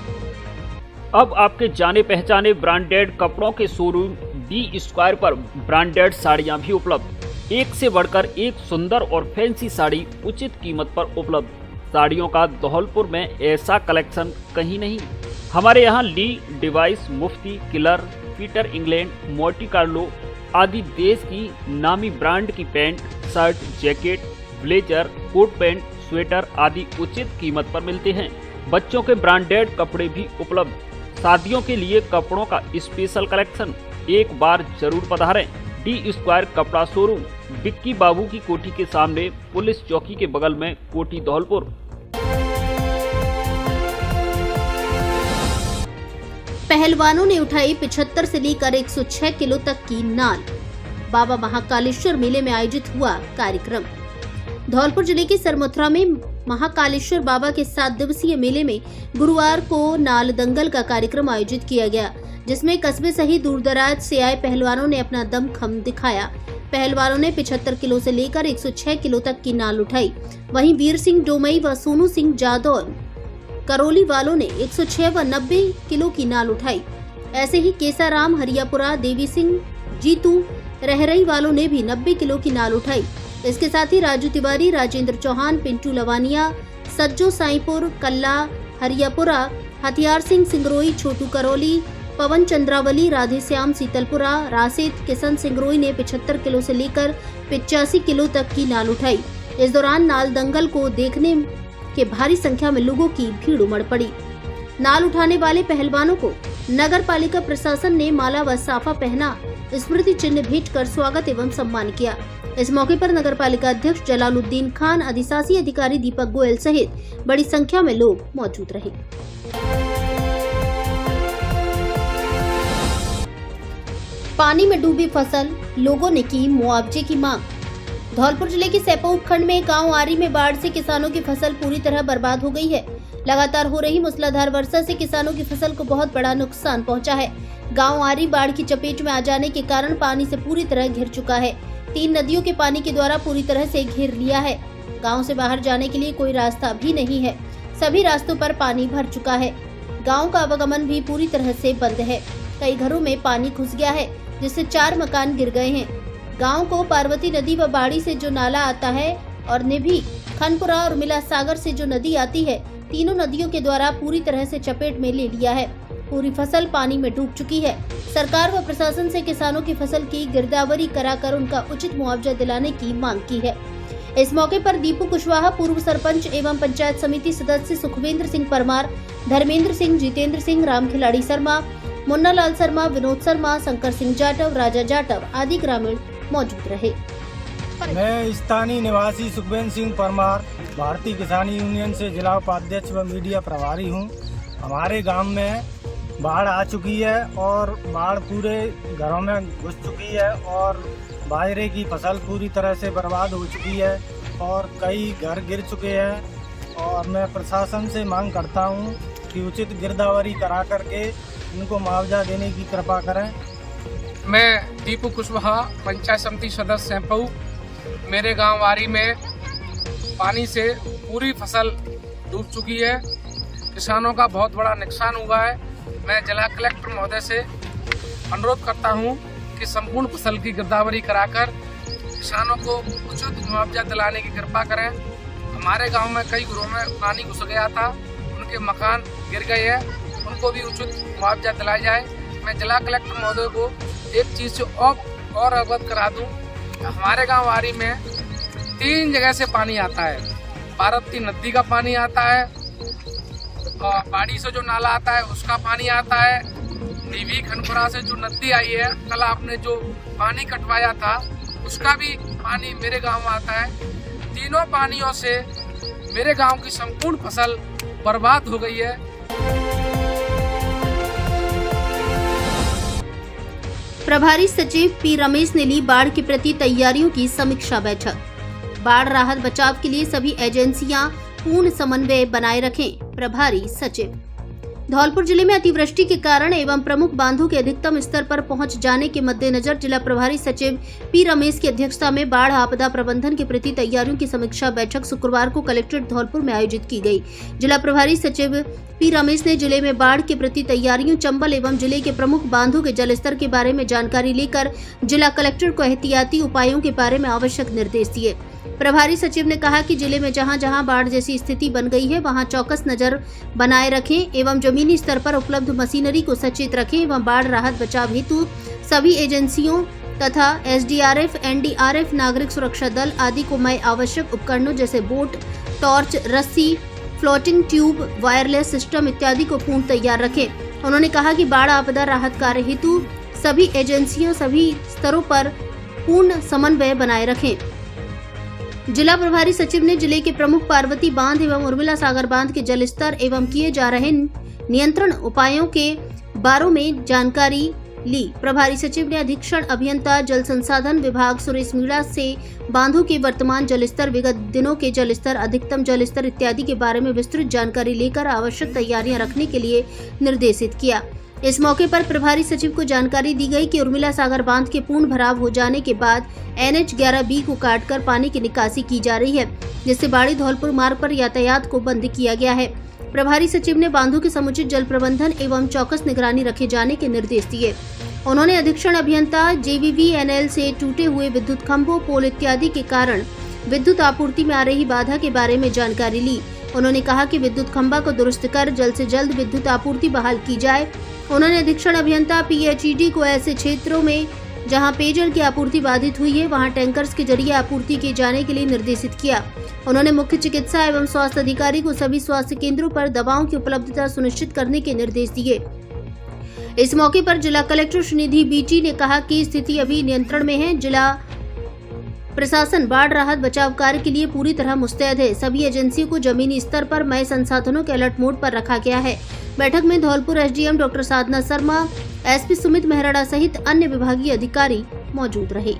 अब आपके जाने पहचाने ब्रांडेड कपड़ों के शोरूम डी स्क्वायर पर ब्रांडेड साड़ियां भी उपलब्ध। एक से बढ़कर एक सुंदर और फैंसी साड़ी उचित कीमत पर उपलब्ध। साड़ियों का धौलपुर में ऐसा कलेक्शन कहीं नहीं। हमारे यहाँ ली, डिवाइस, Mufti, Killer, Peter England, Monte Carlo आदि देश की नामी ब्रांड की pant, shirt, jacket, blazer, coat pant, sweater आदि उचित कीमत पर मिलते हैं। बच्चों के ब्रांडेड कपड़े भी उपलब्ध। शादियों के लिए कपड़ों का स्पेशल कलेक्शन। एक बार जरूर पधारें। डी स्क्वायर कपड़ा शोरूम, बिक्की बाबू की कोठी के सामने, पुलिस चौकी के बगल में, कोठी धौलपुर। पहलवानों ने उठाई 75 से लेकर 106 किलो तक की नाल। बाबा महाकालेश्वर मेले में आयोजित हुआ कार्यक्रम। धौलपुर जिले के सरमुथरा में महाकालेश्वर बाबा के 7 दिवसीय मेले में गुरुवार को नाल दंगल का कार्यक्रम आयोजित किया गया, जिसमें कस्बे सहित दूरदराज से आए पहलवानों ने अपना दमखम दिखाया। पहलवानों ने 75 किलो से लेकर 106 किलो तक की नाल उठाई। वहीं वीर सिंह डोमई व सोनू सिंह जादौन करौली वालों ने 106 व 90 किलो की नाल उठाई। ऐसे ही केसाराम हरियापुरा, देवी सिंह, जीतू रहरई वालों ने भी 90 किलो की नाल उठाई। इसके साथ ही राजू तिवारी, राजेंद्र चौहान, पिंटू लवानिया, सज्जो साईपुर, कल्ला हरियापुरा, हथियार सिंह सिंगरोई, छोटू करौली, पवन चंद्रावली, राधेश्याम सीतलपुरा, राशिद किशन सिंगरोई ने 75 किलो से लेकर 85 किलो तक की नाल उठाई। इस दौरान नाल दंगल को देखने के भारी संख्या में लोगों की भीड़ उमड़ पड़ी। नाल उठाने वाले पहलवानों को नगर पालिका प्रशासन ने माला व साफा पहना, स्मृति चिन्ह भेंट कर स्वागत एवं सम्मान किया। इस मौके पर नगर पालिका अध्यक्ष जलालुद्दीन खान, अधिशासी अधिकारी दीपक गोयल सहित बड़ी संख्या में लोग मौजूद रहे। पानी में डूबी फसल, लोगों ने की मुआवजे की मांग। धौलपुर जिले के सेपो उपखंड में गांव आरी में बाढ़ से किसानों की फसल पूरी तरह बर्बाद हो गई है। लगातार हो रही मूसलाधार वर्षा से किसानों की फसल को बहुत बड़ा नुकसान पहुंचा है। गांव आरी बाढ़ की चपेट में आ जाने के कारण पानी से पूरी तरह घिर चुका है। 3 नदियों के पानी के द्वारा पूरी तरह से घेर लिया है। गांव से बाहर जाने के लिए कोई रास्ता भी नहीं है। सभी रास्तों पर पानी भर चुका है। गांव का आवागमन भी पूरी तरह से बंद है। कई घरों में पानी घुस गया है, जिससे 4 मकान गिर गए हैं। गांव को पार्वती नदी व बाड़ी से जो नाला आता है और निभी, खनपुरा और मिला सागर से जो नदी आती है, तीनों नदियों के द्वारा पूरी तरह से चपेट में ले लिया है। पूरी फसल पानी में डूब चुकी है। सरकार व प्रशासन से किसानों की फसल की गिरदावरी कराकर उनका उचित मुआवजा दिलाने की मांग की है। इस मौके पर दीपू कुशवाहा, पूर्व सरपंच एवं पंचायत समिति सदस्य सुखविंद्र सिंह परमार, धर्मेंद्र सिंह, जितेंद्र सिंह, राम खिलाड़ी शर्मा, मुन्ना लाल शर्मा, विनोद शर्मा, शंकर सिंह जाटव, राजा जाटव आदि ग्रामीण मौजूद रहे। मैं स्थानीय निवासी सुखविंद्र सिंह परमार, भारतीय किसान यूनियन से जिला उपाध्यक्ष व मीडिया प्रभारी हूँ। हमारे गांव में बाढ़ आ चुकी है और बाढ़ पूरे घरों में घुस चुकी है और बाजरे की फसल पूरी तरह से बर्बाद हो चुकी है और कई घर गिर चुके हैं। और मैं प्रशासन से मांग करता हूं कि उचित गिरदावरी करा करके इनको मुआवजा देने की कृपा करें। मैं दीपू कुशवाहा, पंचायत समिति सदस्य सैंपऊ। मेरे गांव वारी में पानी से पूरी फसल डूब चुकी है। किसानों का बहुत बड़ा नुकसान हुआ है। मैं जिला कलेक्टर महोदय से अनुरोध करता हूं कि संपूर्ण फसल की गिरदावरी कराकर किसानों को उचित मुआवजा दिलाने की कृपा करें। हमारे गांव में कई घरों में पानी घुस गया था, उनके मकान गिर गए हैं, उनको भी उचित मुआवजा दिलाया जाए। मैं जिला कलेक्टर महोदय को एक चीज़ से और अवगत करा दूं, हमारे गांव वारी में 3 जगह से पानी आता है। पार्वती नदी का पानी आता है और बाड़ी से जो नाला आता है उसका पानी आता है। टीवी खनपुरा से जो नदी आई है, कल आपने जो पानी कटवाया था उसका भी पानी मेरे गांव में आता है। तीनों पानियों से मेरे गांव की संपूर्ण फसल बर्बाद हो गई है। प्रभारी सचिव पी रमेश ने ली बाढ़ के प्रति तैयारियों की समीक्षा बैठक। बाढ़ राहत बचाव के लिए सभी एजेंसियां पूर्ण समन्वय बनाए रखें। प्रभारी सचिव। धौलपुर जिले में अतिवृष्टि के कारण एवं प्रमुख बांधों के अधिकतम स्तर पर पहुंच जाने के मद्देनजर जिला प्रभारी सचिव पी रमेश की अध्यक्षता में बाढ़ आपदा प्रबंधन के प्रति तैयारियों की समीक्षा बैठक शुक्रवार को कलेक्ट्रेट धौलपुर में आयोजित की गई। जिला प्रभारी सचिव पी रमेश ने जिले में बाढ़ के प्रति तैयारियों, चंबल एवं जिले के प्रमुख बांधों के जलस्तर के बारे में जानकारी लेकर जिला कलेक्टर को एहतियाती उपायों के बारे में आवश्यक निर्देश दिए। प्रभारी सचिव ने कहा कि जिले में जहां जहां बाढ़ जैसी स्थिति बन गई है वहां चौकस नजर बनाए रखें एवं जमीनी स्तर पर उपलब्ध मशीनरी को सचेत रखें एवं बाढ़ राहत बचाव हेतु सभी एजेंसियों तथा एसडीआरएफ, एनडीआरएफ, नागरिक सुरक्षा दल आदि को मय आवश्यक उपकरणों जैसे बोट, टॉर्च, रस्सी, फ्लोटिंग ट्यूब, वायरलेस सिस्टम इत्यादि को पूर्ण तैयार रखें। उन्होंने कहा कि बाढ़ आपदा राहत कार्य हेतु सभी एजेंसियों सभी स्तरों पर पूर्ण समन्वय बनाए रखें। जिला प्रभारी सचिव ने जिले के प्रमुख पार्वती बांध एवं उर्मिला सागर बांध के जलस्तर एवं किए जा रहे नियंत्रण उपायों के बारे में जानकारी ली। प्रभारी सचिव ने अधीक्षण अभियंता जल संसाधन विभाग सुरेश मीणा से बांधों के वर्तमान जलस्तर, विगत दिनों के जलस्तर, अधिकतम जलस्तर इत्यादि के बारे में विस्तृत जानकारी लेकर आवश्यक तैयारियां रखने के लिए निर्देशित किया। इस मौके पर प्रभारी सचिव को जानकारी दी गई कि उर्मिला सागर बांध के पूर्ण भराव हो जाने के बाद NH 11B को काटकर पानी की निकासी की जा रही है, जिससे बाड़ी धौलपुर मार्ग पर यातायात को बंद किया गया है। प्रभारी सचिव ने बांधों के समुचित जल प्रबंधन एवं चौकस निगरानी रखे जाने के निर्देश दिए। उन्होंने अधीक्षण अभियंता JVVNL से टूटे हुए विद्युत खंभों, पोल इत्यादि के कारण विद्युत आपूर्ति में आ रही बाधा के बारे में जानकारी ली। उन्होंने कहा कि विद्युत खंभा को दुरुस्त कर जल्द से जल्द विद्युत आपूर्ति बहाल की जाए। उन्होंने अधीक्षण अभियंता PHED को ऐसे क्षेत्रों में जहां पेयजल की आपूर्ति बाधित हुई है वहां टैंकर्स के जरिए आपूर्ति किए जाने के लिए निर्देशित किया। उन्होंने मुख्य चिकित्सा एवं स्वास्थ्य अधिकारी को सभी स्वास्थ्य केंद्रों पर दवाओं की उपलब्धता सुनिश्चित करने के निर्देश दिए। इस मौके पर जिला कलेक्टर श्रीनिधि BT ने कहा कि स्थिति अभी नियंत्रण में है। जिला प्रशासन बाढ़ राहत बचाव कार्य के लिए पूरी तरह मुस्तैद है। सभी एजेंसियों को जमीनी स्तर पर मय संसाधनों के अलर्ट मोड पर रखा गया है। बैठक में Dholpur SDM doctor Sadhana Sharma, SP Sumit मेहराड़ा सहित अन्य विभागीय अधिकारी मौजूद रहे।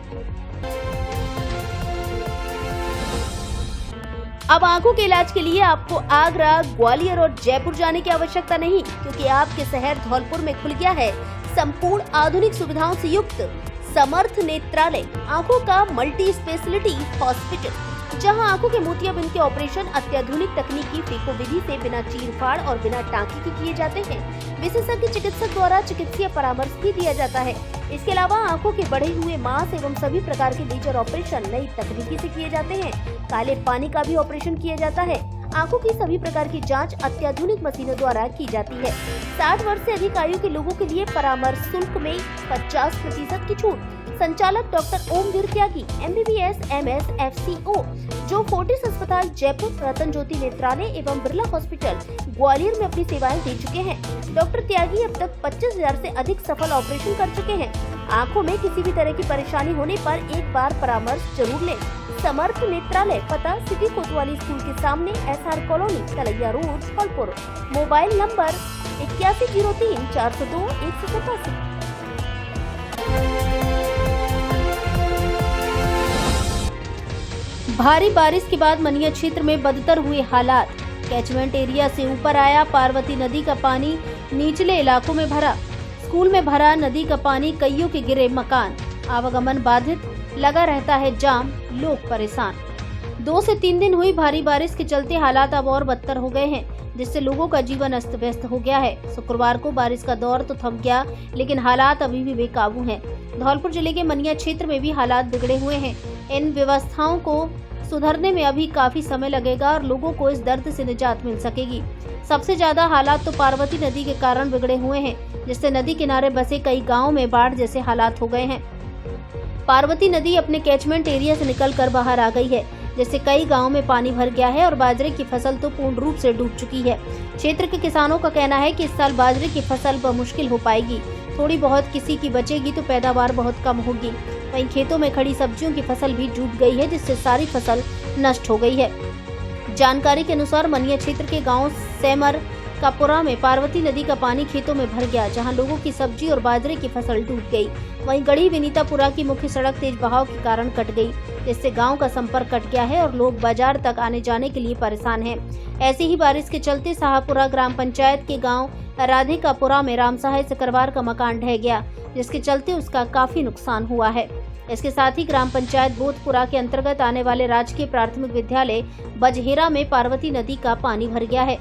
अब आंखों के इलाज के लिए आपको आगरा, ग्वालियर और जयपुर जाने की आवश्यकता नहीं, क्योंकि आपके शहर धौलपुर में खुल गया है संपूर्ण आधुनिक सुविधाओं से युक्त समर्थ नेत्रालय, आंखों का मल्टी स्पेशलिटी हॉस्पिटल, जहां आंखों के मोतियाबिंद के ऑपरेशन अत्याधुनिक तकनीकी फेको विधि से बिना चीर-फाड़ और बिना टाँके के किए जाते हैं। विशेषज्ञ चिकित्सक द्वारा चिकित्सीय परामर्श भी दिया जाता है। इसके अलावा आंखों के बढ़े हुए मांस एवं सभी प्रकार के लेजर ऑपरेशन नई तकनीकी से किए जाते हैं। काले पानी का भी ऑपरेशन किया जाता है। आंखों की सभी प्रकार की जांच अत्याधुनिक मशीनों द्वारा की जाती है। 60 वर्ष से अधिक आयु के लोगों के लिए परामर्श शुल्क में 50% की छूट। संचालक डॉक्टर ओमवीर त्यागी, MBBS MS FCO, जो फोर्टिस अस्पताल जयपुर, रतन ज्योति नेत्रालय एवं बिरला हॉस्पिटल ग्वालियर में अपनी सेवाएं दे चुके हैं। डॉक्टर त्यागी अब तक 25,000 से अधिक सफल ऑपरेशन कर चुके हैं। आंखों में किसी भी तरह की परेशानी होने पर एक बार परामर्श जरूर लें। समर्थ नेत्रालय, पता सिटी कोतवाली स्कूल के सामने, SR colony, Talaiya road, Dholpur. Mobile number 8103 402 187। भारी बारिश के बाद मनिया क्षेत्र में बदतर हुए हालात। कैचमेंट एरिया से ऊपर आया पार्वती नदी का पानी, निचले इलाकों में भरा। स्कूल में भरा नदी का पानी, कईयों के गिरे मकान, आवागमन बाधित, लगा रहता है जाम, लोग परेशान। 2 से 3 दिन हुई भारी बारिश के चलते हालात अब और बदतर हो गए हैं, जिससे लोगों का जीवन अस्त व्यस्त हो गया है। शुक्रवार को बारिश का दौर तो थम गया, लेकिन हालात अभी भी बेकाबू हैं। धौलपुर जिले के मनिया क्षेत्र में भी हालात बिगड़े हुए हैं। इन व्यवस्थाओं को सुधरने में अभी काफी समय लगेगा और लोगों को इस दर्द से निजात मिल सकेगी। सबसे ज्यादा हालात तो पार्वती नदी के कारण बिगड़े हुए हैं, जिससे नदी किनारे बसे कई गाँव में बाढ़ जैसे हालात हो गए हैं। पार्वती नदी अपने कैचमेंट एरिया से निकलकर बाहर आ गई है, जिससे कई गांवों में पानी भर गया है और बाजरे की फसल तो पूर्ण रूप से डूब चुकी है। क्षेत्र के किसानों का कहना है कि इस साल बाजरे की फसल बमुश्किल हो पाएगी। थोड़ी बहुत किसी की बचेगी तो पैदावार बहुत कम होगी। वहीं खेतों में खड़ी सब्जियों की फसल भी डूब गई है, जिससे सारी फसल नष्ट हो गई है। जानकारी के अनुसार मनिया क्षेत्र के गाँव सेमर कापुरा में पार्वती नदी का पानी खेतों में भर गया, जहां लोगों की सब्जी और बाजरे की फसल डूब गई। वहीं गढ़ी विनीतापुरा की मुख्य सड़क तेज बहाव के कारण कट गई, जिससे गांव का संपर्क कट गया है और लोग बाजार तक आने जाने के लिए परेशान हैं। ऐसी ही बारिश के चलते शाहपुरा ग्राम पंचायत के गांव राधिकापुरा में रामसहाय सिकरवार का मकान ढह गया, जिसके चलते उसका काफी नुकसान हुआ है। इसके साथ ही ग्राम पंचायत बोधपुरा के अंतर्गत आने वाले राजकीय प्राथमिक विद्यालय बजहेरा में पार्वती नदी का पानी भर गया है,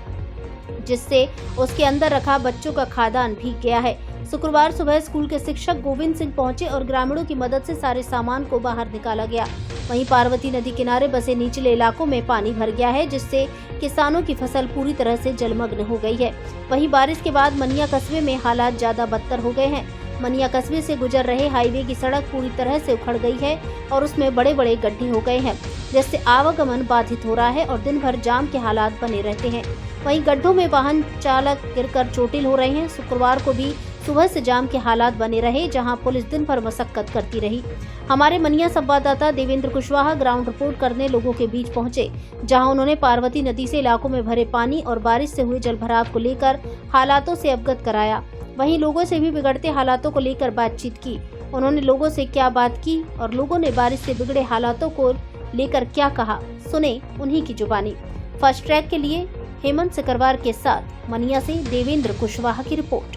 जिससे उसके अंदर रखा बच्चों का खाद्यान्न भीग गया है। शुक्रवार सुबह स्कूल के शिक्षक गोविंद सिंह पहुंचे और ग्रामीणों की मदद से सारे सामान को बाहर निकाला गया। वहीं पार्वती नदी किनारे बसे निचले इलाकों में पानी भर गया है, जिससे किसानों की फसल पूरी तरह से जलमग्न हो गई है। वहीं बारिश के बाद मनिया कस्बे में हालात ज्यादा बदतर हो गए हैं। मनिया कस्बे से गुजर रहे हाईवे की सड़क पूरी तरह से उखड़ गई है और उसमें बड़े बड़े गड्ढे हो गए हैं, जिससे आवागमन बाधित हो रहा है और दिन भर जाम के हालात बने रहते हैं। वहीं गड्ढों में वाहन चालक गिरकर चोटिल हो रहे हैं। शुक्रवार को भी सुबह से जाम के हालात बने रहे, जहां पुलिस दिन भर मशक्कत करती रही। हमारे मनिया संवाददाता देवेंद्र कुशवाहा ग्राउंड रिपोर्ट करने लोगों के बीच पहुंचे, जहां उन्होंने पार्वती नदी से इलाकों में भरे पानी और बारिश से हुए जलभराव को लेकर हालातों से अवगत कराया। वहीं लोगों से भी बिगड़ते हालातों को लेकर बातचीत की। उन्होंने लोगों से क्या बात की और लोगों ने बारिश से बिगड़े हालातों को लेकर क्या कहा, सुने उन्हीं की जुबानी। फर्स्ट ट्रैक के लिए हेमंत सिकरवार के साथ मनिया से देवेंद्र कुशवाहा की रिपोर्ट।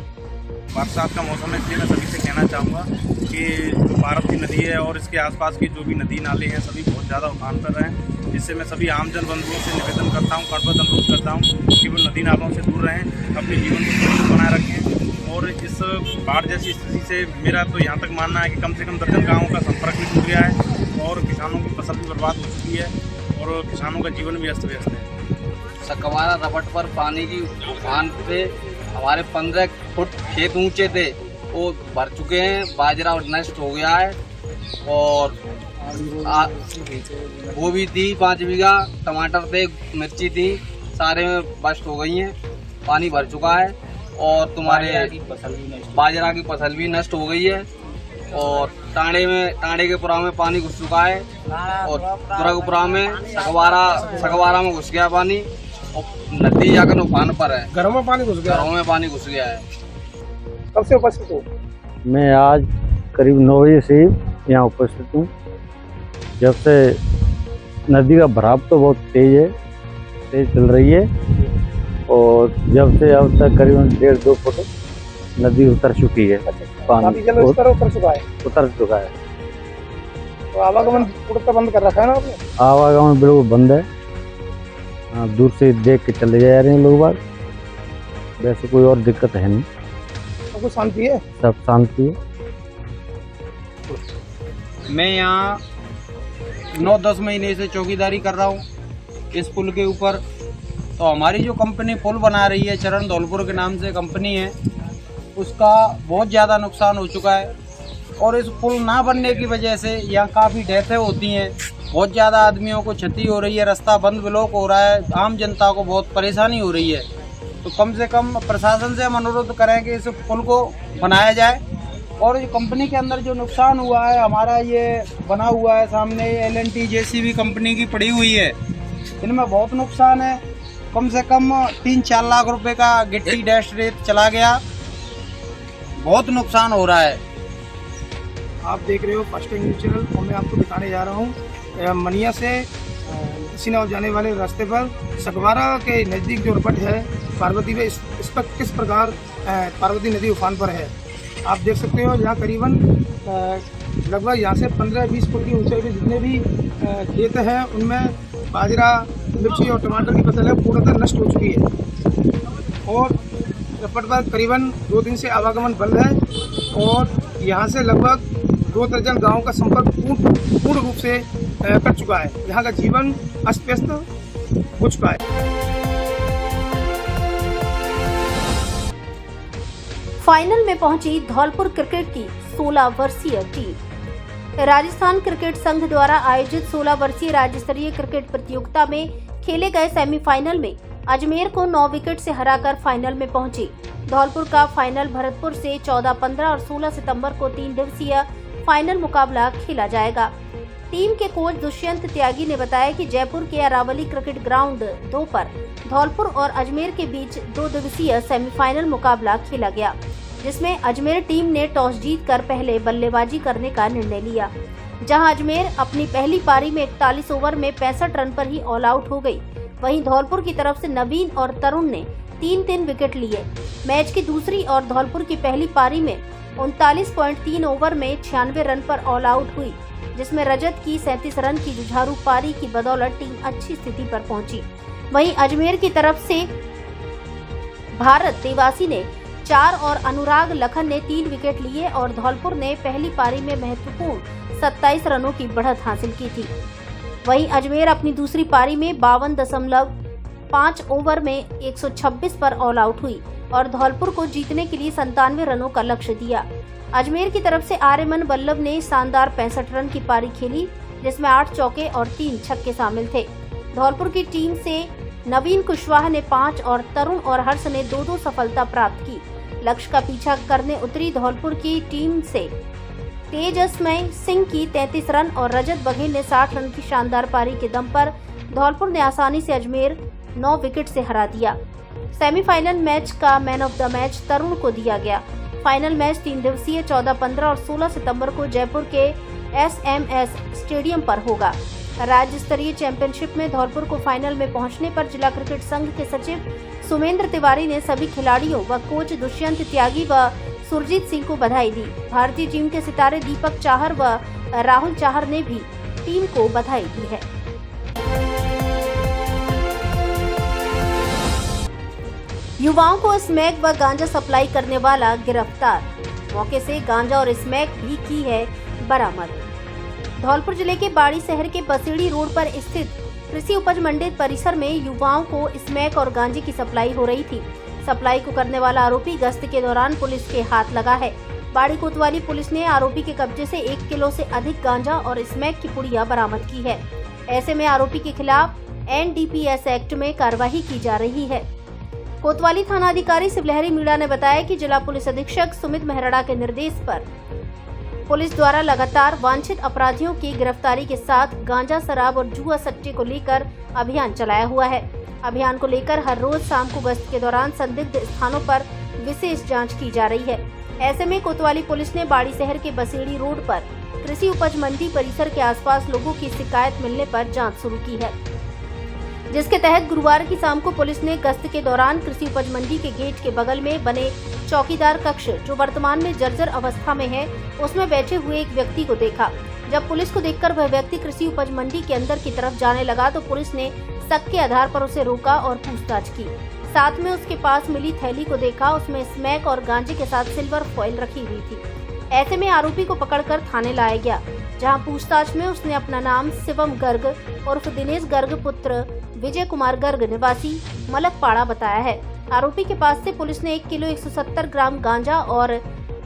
बरसात का मौसम है, इसलिए मैं सभी से कहना चाहूँगा कि जो पार्वती नदी है और इसके आसपास की जो भी नदी नाले हैं सभी बहुत ज़्यादा उफान पर रहे हैं, जिससे मैं सभी आमजन बंधुओं से निवेदन करता हूँ, कड़बद्ध अनुरोध करता हूँ कि वो नदी नालों से दूर रहें, अपने जीवन को सुरक्षित बनाए रखें। और इस बाढ़ जैसी स्थिति से मेरा तो यहाँ तक मानना है कि कम से कम दर्जन गाँवों का संपर्क भी टूट गया है और किसानों की फसल भी बर्बाद हो चुकी है और किसानों का जीवन भी अस्त व्यस्त है। सकवारा रबट पर पानी की उफान पे हमारे 15 फुट खेत ऊंचे थे, वो भर चुके हैं, बाजरा नष्ट हो गया है और वो भी थी 5 बीघा, टमाटर थे, मिर्ची थी, सारे में नष्ट हो गई हैं, पानी भर चुका है और तुम्हारे बाजरा की फसल भी नष्ट हो गई है और टांडे के पुरा में पानी घुस चुका है और दुर्गपुरा में सकवारा में घुस गया पानी और नदी जाकर उफान पर है। घरों में पानी घुस गया है। कब से उपस्थित हो? मैं आज करीब 9 बजे से यहाँ उपस्थित हूँ। जब से नदी का भराव तो बहुत तेज है, तेज चल रही है और जब से अब तक करीबन 1.5-2 फुट नदी उतर चुकी है। पानी उतर चुका है। उतर चुका है। तो आवागमन पूरा बंद कर रखा है ना आपने? आवागमन बिल्कुल बंद है। दूर से देख के चले जा रहे हैं लोग बाग। वैसे कोई और दिक्कत है नहीं, सब कुछ शांति है। सब शांति है। मैं यहाँ 9-10 महीने से चौकीदारी कर रहा हूँ इस पुल के ऊपर। तो हमारी जो कंपनी पुल बना रही है, चरण धौलपुर के नाम से कंपनी है, उसका बहुत ज़्यादा नुकसान हो चुका है। और इस पुल ना बनने की वजह से यहाँ काफ़ी डेथें होती हैं, बहुत ज़्यादा आदमियों को क्षति हो रही है, रास्ता बंद ब्लॉक हो रहा है, आम जनता को बहुत परेशानी हो रही है। तो कम से कम प्रशासन से हम अनुरोध करें कि इस पुल को बनाया जाए। और ये कंपनी के अंदर जो नुकसान हुआ है, हमारा ये बना हुआ है सामने L&T JCB कंपनी की पड़ी हुई है, इनमें बहुत नुकसान है। कम से कम 3-4 लाख रुपए का गिट्टी डैश रेत चला गया, बहुत नुकसान हो रहा है। आप देख रहे हो फर्स्ट टाइम न्यूज़ चैनल और मैं आपको दिखाने जा रहा हूँ मनिया से सिनाव जाने वाले रास्ते पर सकवारा के नज़दीक जो रपट है पार्वती में, इस पर किस प्रकार पार्वती नदी उफान पर है। आप देख सकते हो यहाँ करीबन लगभग यहाँ से 15-20 फुट की ऊंचाई पे जितने भी खेत हैं उनमें बाजरा, मिर्ची और टमाटर की फसल है पूर्णतः नष्ट हो चुकी है। और रपट पर करीबन 2 दिन से आवागमन बंद है और यहाँ से लगभग 2 दर्जन गाँव का संपर्क पूर्ण रूप से कट चुका है। यहाँ का जीवन अस्त व्यस्त हो चुका है। फाइनल में पहुंची धौलपुर क्रिकेट की 16 वर्षीय टीम। राजस्थान क्रिकेट संघ द्वारा आयोजित 16 वर्षीय राज्य स्तरीय क्रिकेट प्रतियोगिता में खेले गए सेमीफाइनल में अजमेर को 9 विकेट से हराकर फाइनल में पहुंची। धौलपुर का फाइनल भरतपुर से 14, 15 और 16 सितंबर को 3 दिवसीय फाइनल मुकाबला खेला जाएगा। टीम के कोच दुष्यंत त्यागी ने बताया कि जयपुर के अरावली क्रिकेट ग्राउंड 2 पर धौलपुर और अजमेर के बीच 2 दिवसीय सेमीफाइनल मुकाबला खेला गया, जिसमें अजमेर टीम ने टॉस जीतकर पहले बल्लेबाजी करने का निर्णय लिया, जहां अजमेर अपनी पहली पारी में 41 ओवर में 65 रन पर ही ऑल आउट हो गई। वहीं धौलपुर की तरफ से नवीन और तरुण ने 3-3 विकेट लिए। मैच की दूसरी और धौलपुर की पहली पारी में 39.3 ओवर में 96 रन पर ऑल आउट हुई, जिसमें रजत की 37 रन की जुझारू पारी की बदौलत टीम अच्छी स्थिति पर पहुंची। वहीं अजमेर की तरफ से भारत देवासी ने 4 और अनुराग लखन ने 3 विकेट लिए और धौलपुर ने पहली पारी में महत्वपूर्ण 27 रनों की बढ़त हासिल की थी। वहीं अजमेर अपनी दूसरी पारी में 52.5 ओवर में 126 पर ऑल आउट हुई और धौलपुर को जीतने के लिए 97 रनों का लक्ष्य दिया। अजमेर की तरफ से आर्यमन बल्लभ ने शानदार 65 रन की पारी खेली, जिसमें 8 चौके और 3 छक्के शामिल थे। धौलपुर की टीम से नवीन कुशवाहा ने 5 और तरुण और हर्ष ने 2-2 सफलता प्राप्त की। लक्ष्य का पीछा करने उतरी धौलपुर की टीम से तेजस्मय सिंह की 33 रन और रजत बघेल ने 60 रन की शानदार पारी के दम पर धौलपुर ने आसानी से अजमेर 9 विकेट से हरा दिया। सेमीफाइनल मैच का मैन ऑफ द मैच तरुण को दिया गया। फाइनल मैच 3 दिवसीय 14, 15 और 16 सितंबर को जयपुर के SMS स्टेडियम पर होगा। राज्य स्तरीय चैंपियनशिप में धौलपुर को फाइनल में पहुंचने पर जिला क्रिकेट संघ के सचिव सुमेंद्र तिवारी ने सभी खिलाड़ियों व कोच दुष्यंत त्यागी व सुरजीत सिंह को बधाई दी। भारतीय टीम के सितारे दीपक चाहर व राहुल चाहर ने भी टीम को बधाई दी है। युवाओं को स्मैक व गांजा सप्लाई करने वाला गिरफ्तार। मौके से गांजा और स्मैक भी की है बरामद। धौलपुर जिले के बाड़ी शहर के बसेड़ी रोड पर स्थित कृषि उपज मंडी परिसर में युवाओं को स्मैक और गांजे की सप्लाई हो रही थी। सप्लाई को करने वाला आरोपी गश्त के दौरान पुलिस के हाथ लगा है। बाड़ी कोतवाली पुलिस ने आरोपी के कब्जे से 1 किलो से अधिक गांजा और स्मैक की पुड़िया बरामद की है। ऐसे में आरोपी के खिलाफ NDPS एक्ट में कार्रवाई की जा रही है। कोतवाली थाना अधिकारी शिवलहरी मीणा ने बताया कि जिला पुलिस अधीक्षक सुमित मेहरड़ा के निर्देश पर पुलिस द्वारा लगातार वांछित अपराधियों की गिरफ्तारी के साथ गांजा, शराब और जुआ सट्टे को लेकर अभियान चलाया हुआ है। अभियान को लेकर हर रोज शाम को गश्त के दौरान संदिग्ध स्थानों पर विशेष जांच की जा रही है। ऐसे में कोतवाली पुलिस ने बाड़ी शहर के बसेड़ी रोड पर कृषि उपज मंडी परिसर के आसपास लोगों की शिकायत मिलने पर जांच शुरू की है। जिसके तहत गुरुवार की शाम को पुलिस ने गश्त के दौरान कृषि उपज मंडी के गेट के बगल में बने चौकीदार कक्ष, जो वर्तमान में जर्जर अवस्था में है, उसमें बैठे हुए एक व्यक्ति को देखा। जब पुलिस को देखकर वह व्यक्ति कृषि उपज मंडी के अंदर की तरफ जाने लगा तो पुलिस ने शक के आधार पर उसे रोका और पूछताछ की। साथ में उसके पास मिली थैली को देखा, उसमें स्मैक और गांजे के साथ सिल्वर फॉइल रखी हुई थी। ऐसे में आरोपी को पकड़कर थाने लाया गया, जहां पूछताछ में उसने अपना नाम शिवम गर्ग उर्फ दिनेश गर्ग पुत्र विजय कुमार गर्ग निवासी मलकपाड़ा बताया है। आरोपी के पास से पुलिस ने 1 किलो 170 ग्राम गांजा और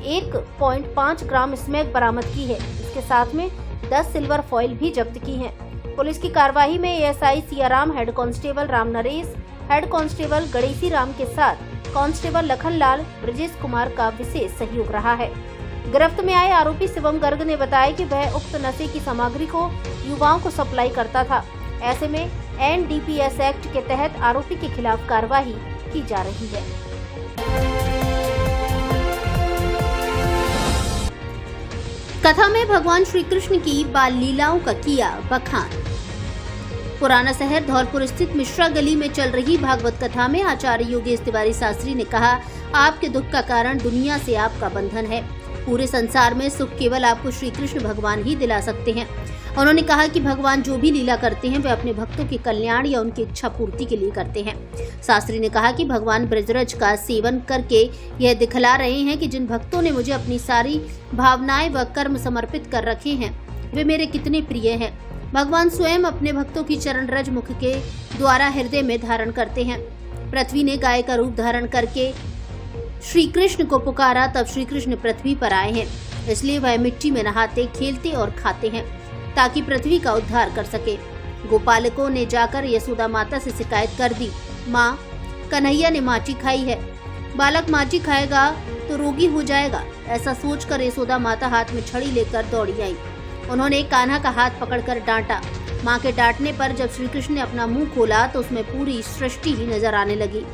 1.5 ग्राम स्मैक बरामद की है। इसके साथ में 10 सिल्वर फॉइल भी जब्त की हैं। पुलिस की कार्रवाई में ASI Siyaram, head constable Ram Naresh, head constable Ganeshi Ram के साथ कांस्टेबल लखनलाल, ब्रजेश कुमार का विशेष सहयोग रहा है। गिरफ्त में आए आरोपी शिवम गर्ग ने बताया कि वह उक्त नशे की सामग्री को युवाओं को सप्लाई करता था। ऐसे में एनडीपीएस एक्ट के तहत आरोपी के खिलाफ कार्रवाई की जा रही है। कथा में भगवान श्री कृष्ण की बाल लीलाओं का किया बखान। पुराना शहर धौलपुर स्थित मिश्रा गली में चल रही भागवत कथा में आचार्य योगेश तिवारी शास्त्री ने कहा, आपके दुख का कारण दुनिया से आपका बंधन है। पूरे संसार में सुख केवल आपको श्री कृष्ण भगवान ही दिला सकते हैं। उन्होंने कहा कि भगवान जो भी लीला करते हैं वे अपने भक्तों के कल्याण या उनकी इच्छा पूर्ति के लिए करते हैं। शास्त्री ने कहा कि भगवान ब्रजरज का सेवन करके यह दिखला रहे हैं कि जिन भक्तों ने मुझे अपनी सारी भावनाएं व कर्म समर्पित कर रखे हैं वे मेरे कितने प्रिय हैं। भगवान स्वयं अपने भक्तों की चरण रज मुख के द्वारा हृदय में धारण करते हैं। पृथ्वी ने गाय का रूप धारण करके श्री कृष्ण को पुकारा, तब श्री कृष्ण पृथ्वी पर आए हैं। इसलिए वह मिट्टी में नहाते, खेलते और खाते हैं ताकि पृथ्वी का उद्धार कर सके। गोपालकों ने जाकर यशोदा माता से शिकायत कर दी, माँ कन्हैया ने माची खाई है, बालक माची खाएगा तो रोगी हो जाएगा। ऐसा सोचकर यशोदा माता हाथ में छड़ी लेकर दौड़ी आई। उन्होंने कान्हा का हाथ पकड़कर डांटा। माँ के डांटने पर जब श्री कृष्ण ने अपना मुंह खोला तो उसमें पूरी सृष्टि ही नजर आने लगी।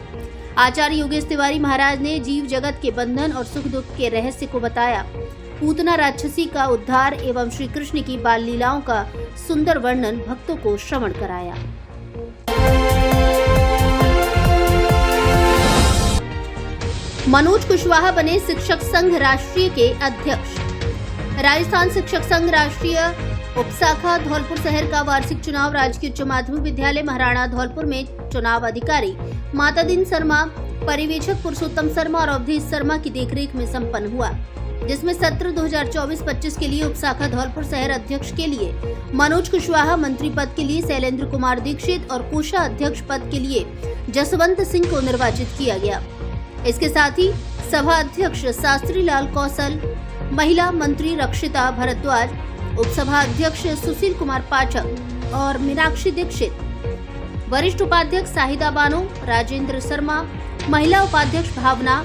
आचार्य योगेश तिवारी महाराज ने जीव जगत के बंधन और सुख दुख के रहस्य को बताया। पूतना राक्षसी का उद्धार एवं श्री कृष्ण की बाल लीलाओं का सुंदर वर्णन भक्तों को श्रवण कराया। मनोज कुशवाहा बने शिक्षक संघ राष्ट्रीय के अध्यक्ष। राजस्थान शिक्षक संघ राष्ट्रीय उपशाखा धौलपुर शहर का वार्षिक चुनाव राजकीय उच्च माध्यमिक विद्यालय महाराणा धौलपुर में चुनाव अधिकारी मातादीन शर्मा, पर्यवेक्षक पुरुषोत्तम शर्मा और अवधेश शर्मा की देखरेख में संपन्न हुआ, जिसमें सत्र 2024-25 के लिए उपशाखा धौलपुर शहर अध्यक्ष के लिए मनोज कुशवाहा, मंत्री पद के लिए शैलेंद्र कुमार दीक्षित और कोषा अध्यक्ष पद के लिए जसवंत सिंह को निर्वाचित किया गया। इसके साथ ही सभा अध्यक्ष शास्त्री लाल कौशल, महिला मंत्री रक्षिता भारद्वाज, उपसभा अध्यक्ष सुशील कुमार पाठक और मीनाक्षी दीक्षित, वरिष्ठ उपाध्यक्ष शाहिदा बानो, राजेंद्र शर्मा, महिला उपाध्यक्ष भावना,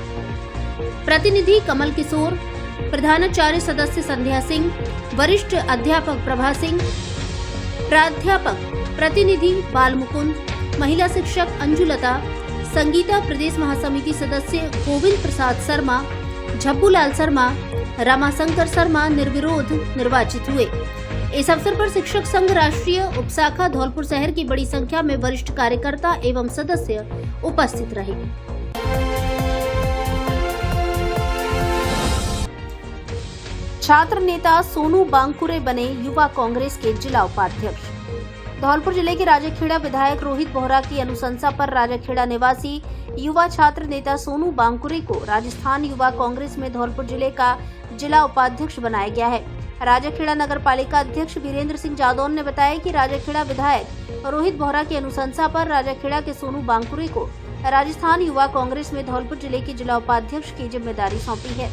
प्रतिनिधि कमल किशोर, प्रधानाचार्य सदस्य संध्या सिंह, वरिष्ठ अध्यापक प्रभा सिंह, प्राध्यापक प्रतिनिधि बाल मुकुंद, महिला शिक्षक अंजुलता, संगीता प्रदेश महासमिति सदस्य गोविंद प्रसाद शर्मा, झब्बूलाल शर्मा, रामाशंकर शर्मा निर्विरोध निर्वाचित हुए। इस अवसर पर शिक्षक संघ राष्ट्रीय उपशाखा धौलपुर शहर की बड़ी संख्या में वरिष्ठ कार्यकर्ता एवं सदस्य उपस्थित रहे। छात्र नेता सोनू बांकुरे बने युवा कांग्रेस के जिला उपाध्यक्ष। धौलपुर जिले के राजाखेड़ा विधायक रोहित बोहरा की अनुशंसा पर राजाखेड़ा निवासी युवा छात्र नेता सोनू बांकुरे को राजस्थान युवा कांग्रेस में धौलपुर जिले का जिला उपाध्यक्ष बनाया गया है। राजाखेड़ा नगर पालिका अध्यक्ष वीरेंद्र सिंह जादौन ने बताया कि राजाखेड़ा विधायक रोहित बोहरा की अनुशंसा पर राजाखेड़ा के सोनू बांकुरे को राजस्थान युवा कांग्रेस में धौलपुर जिले के जिला उपाध्यक्ष की जिम्मेदारी सौंपी है।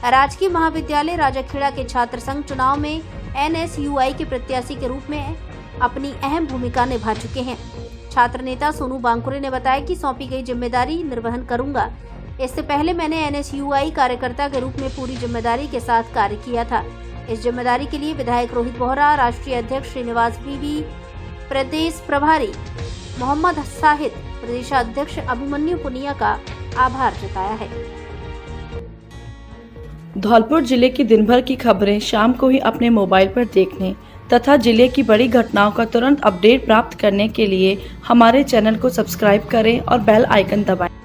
राजकीय महाविद्यालय राजाखेड़ा के छात्र संघ चुनाव में NSUI के प्रत्याशी के रूप में अपनी अहम भूमिका निभा चुके हैं। छात्र नेता सोनू बांकुरे ने बताया कि सौंपी गई जिम्मेदारी निर्वहन करूंगा। इससे पहले मैंने NSUI कार्यकर्ता के रूप में पूरी जिम्मेदारी के साथ कार्य किया था। इस जिम्मेदारी के लिए विधायक रोहित बोहरा, राष्ट्रीय अध्यक्ष श्रीनिवास बीवी, प्रदेश प्रभारी मोहम्मद साहिद, प्रदेशाध्यक्ष अभिमन्यु पुनिया का आभार जताया है। धौलपुर जिले की दिन भर की खबरें शाम को ही अपने मोबाइल पर देखने तथा जिले की बड़ी घटनाओं का तुरंत अपडेट प्राप्त करने के लिए हमारे चैनल को सब्सक्राइब करें और बेल आइकन दबाएं।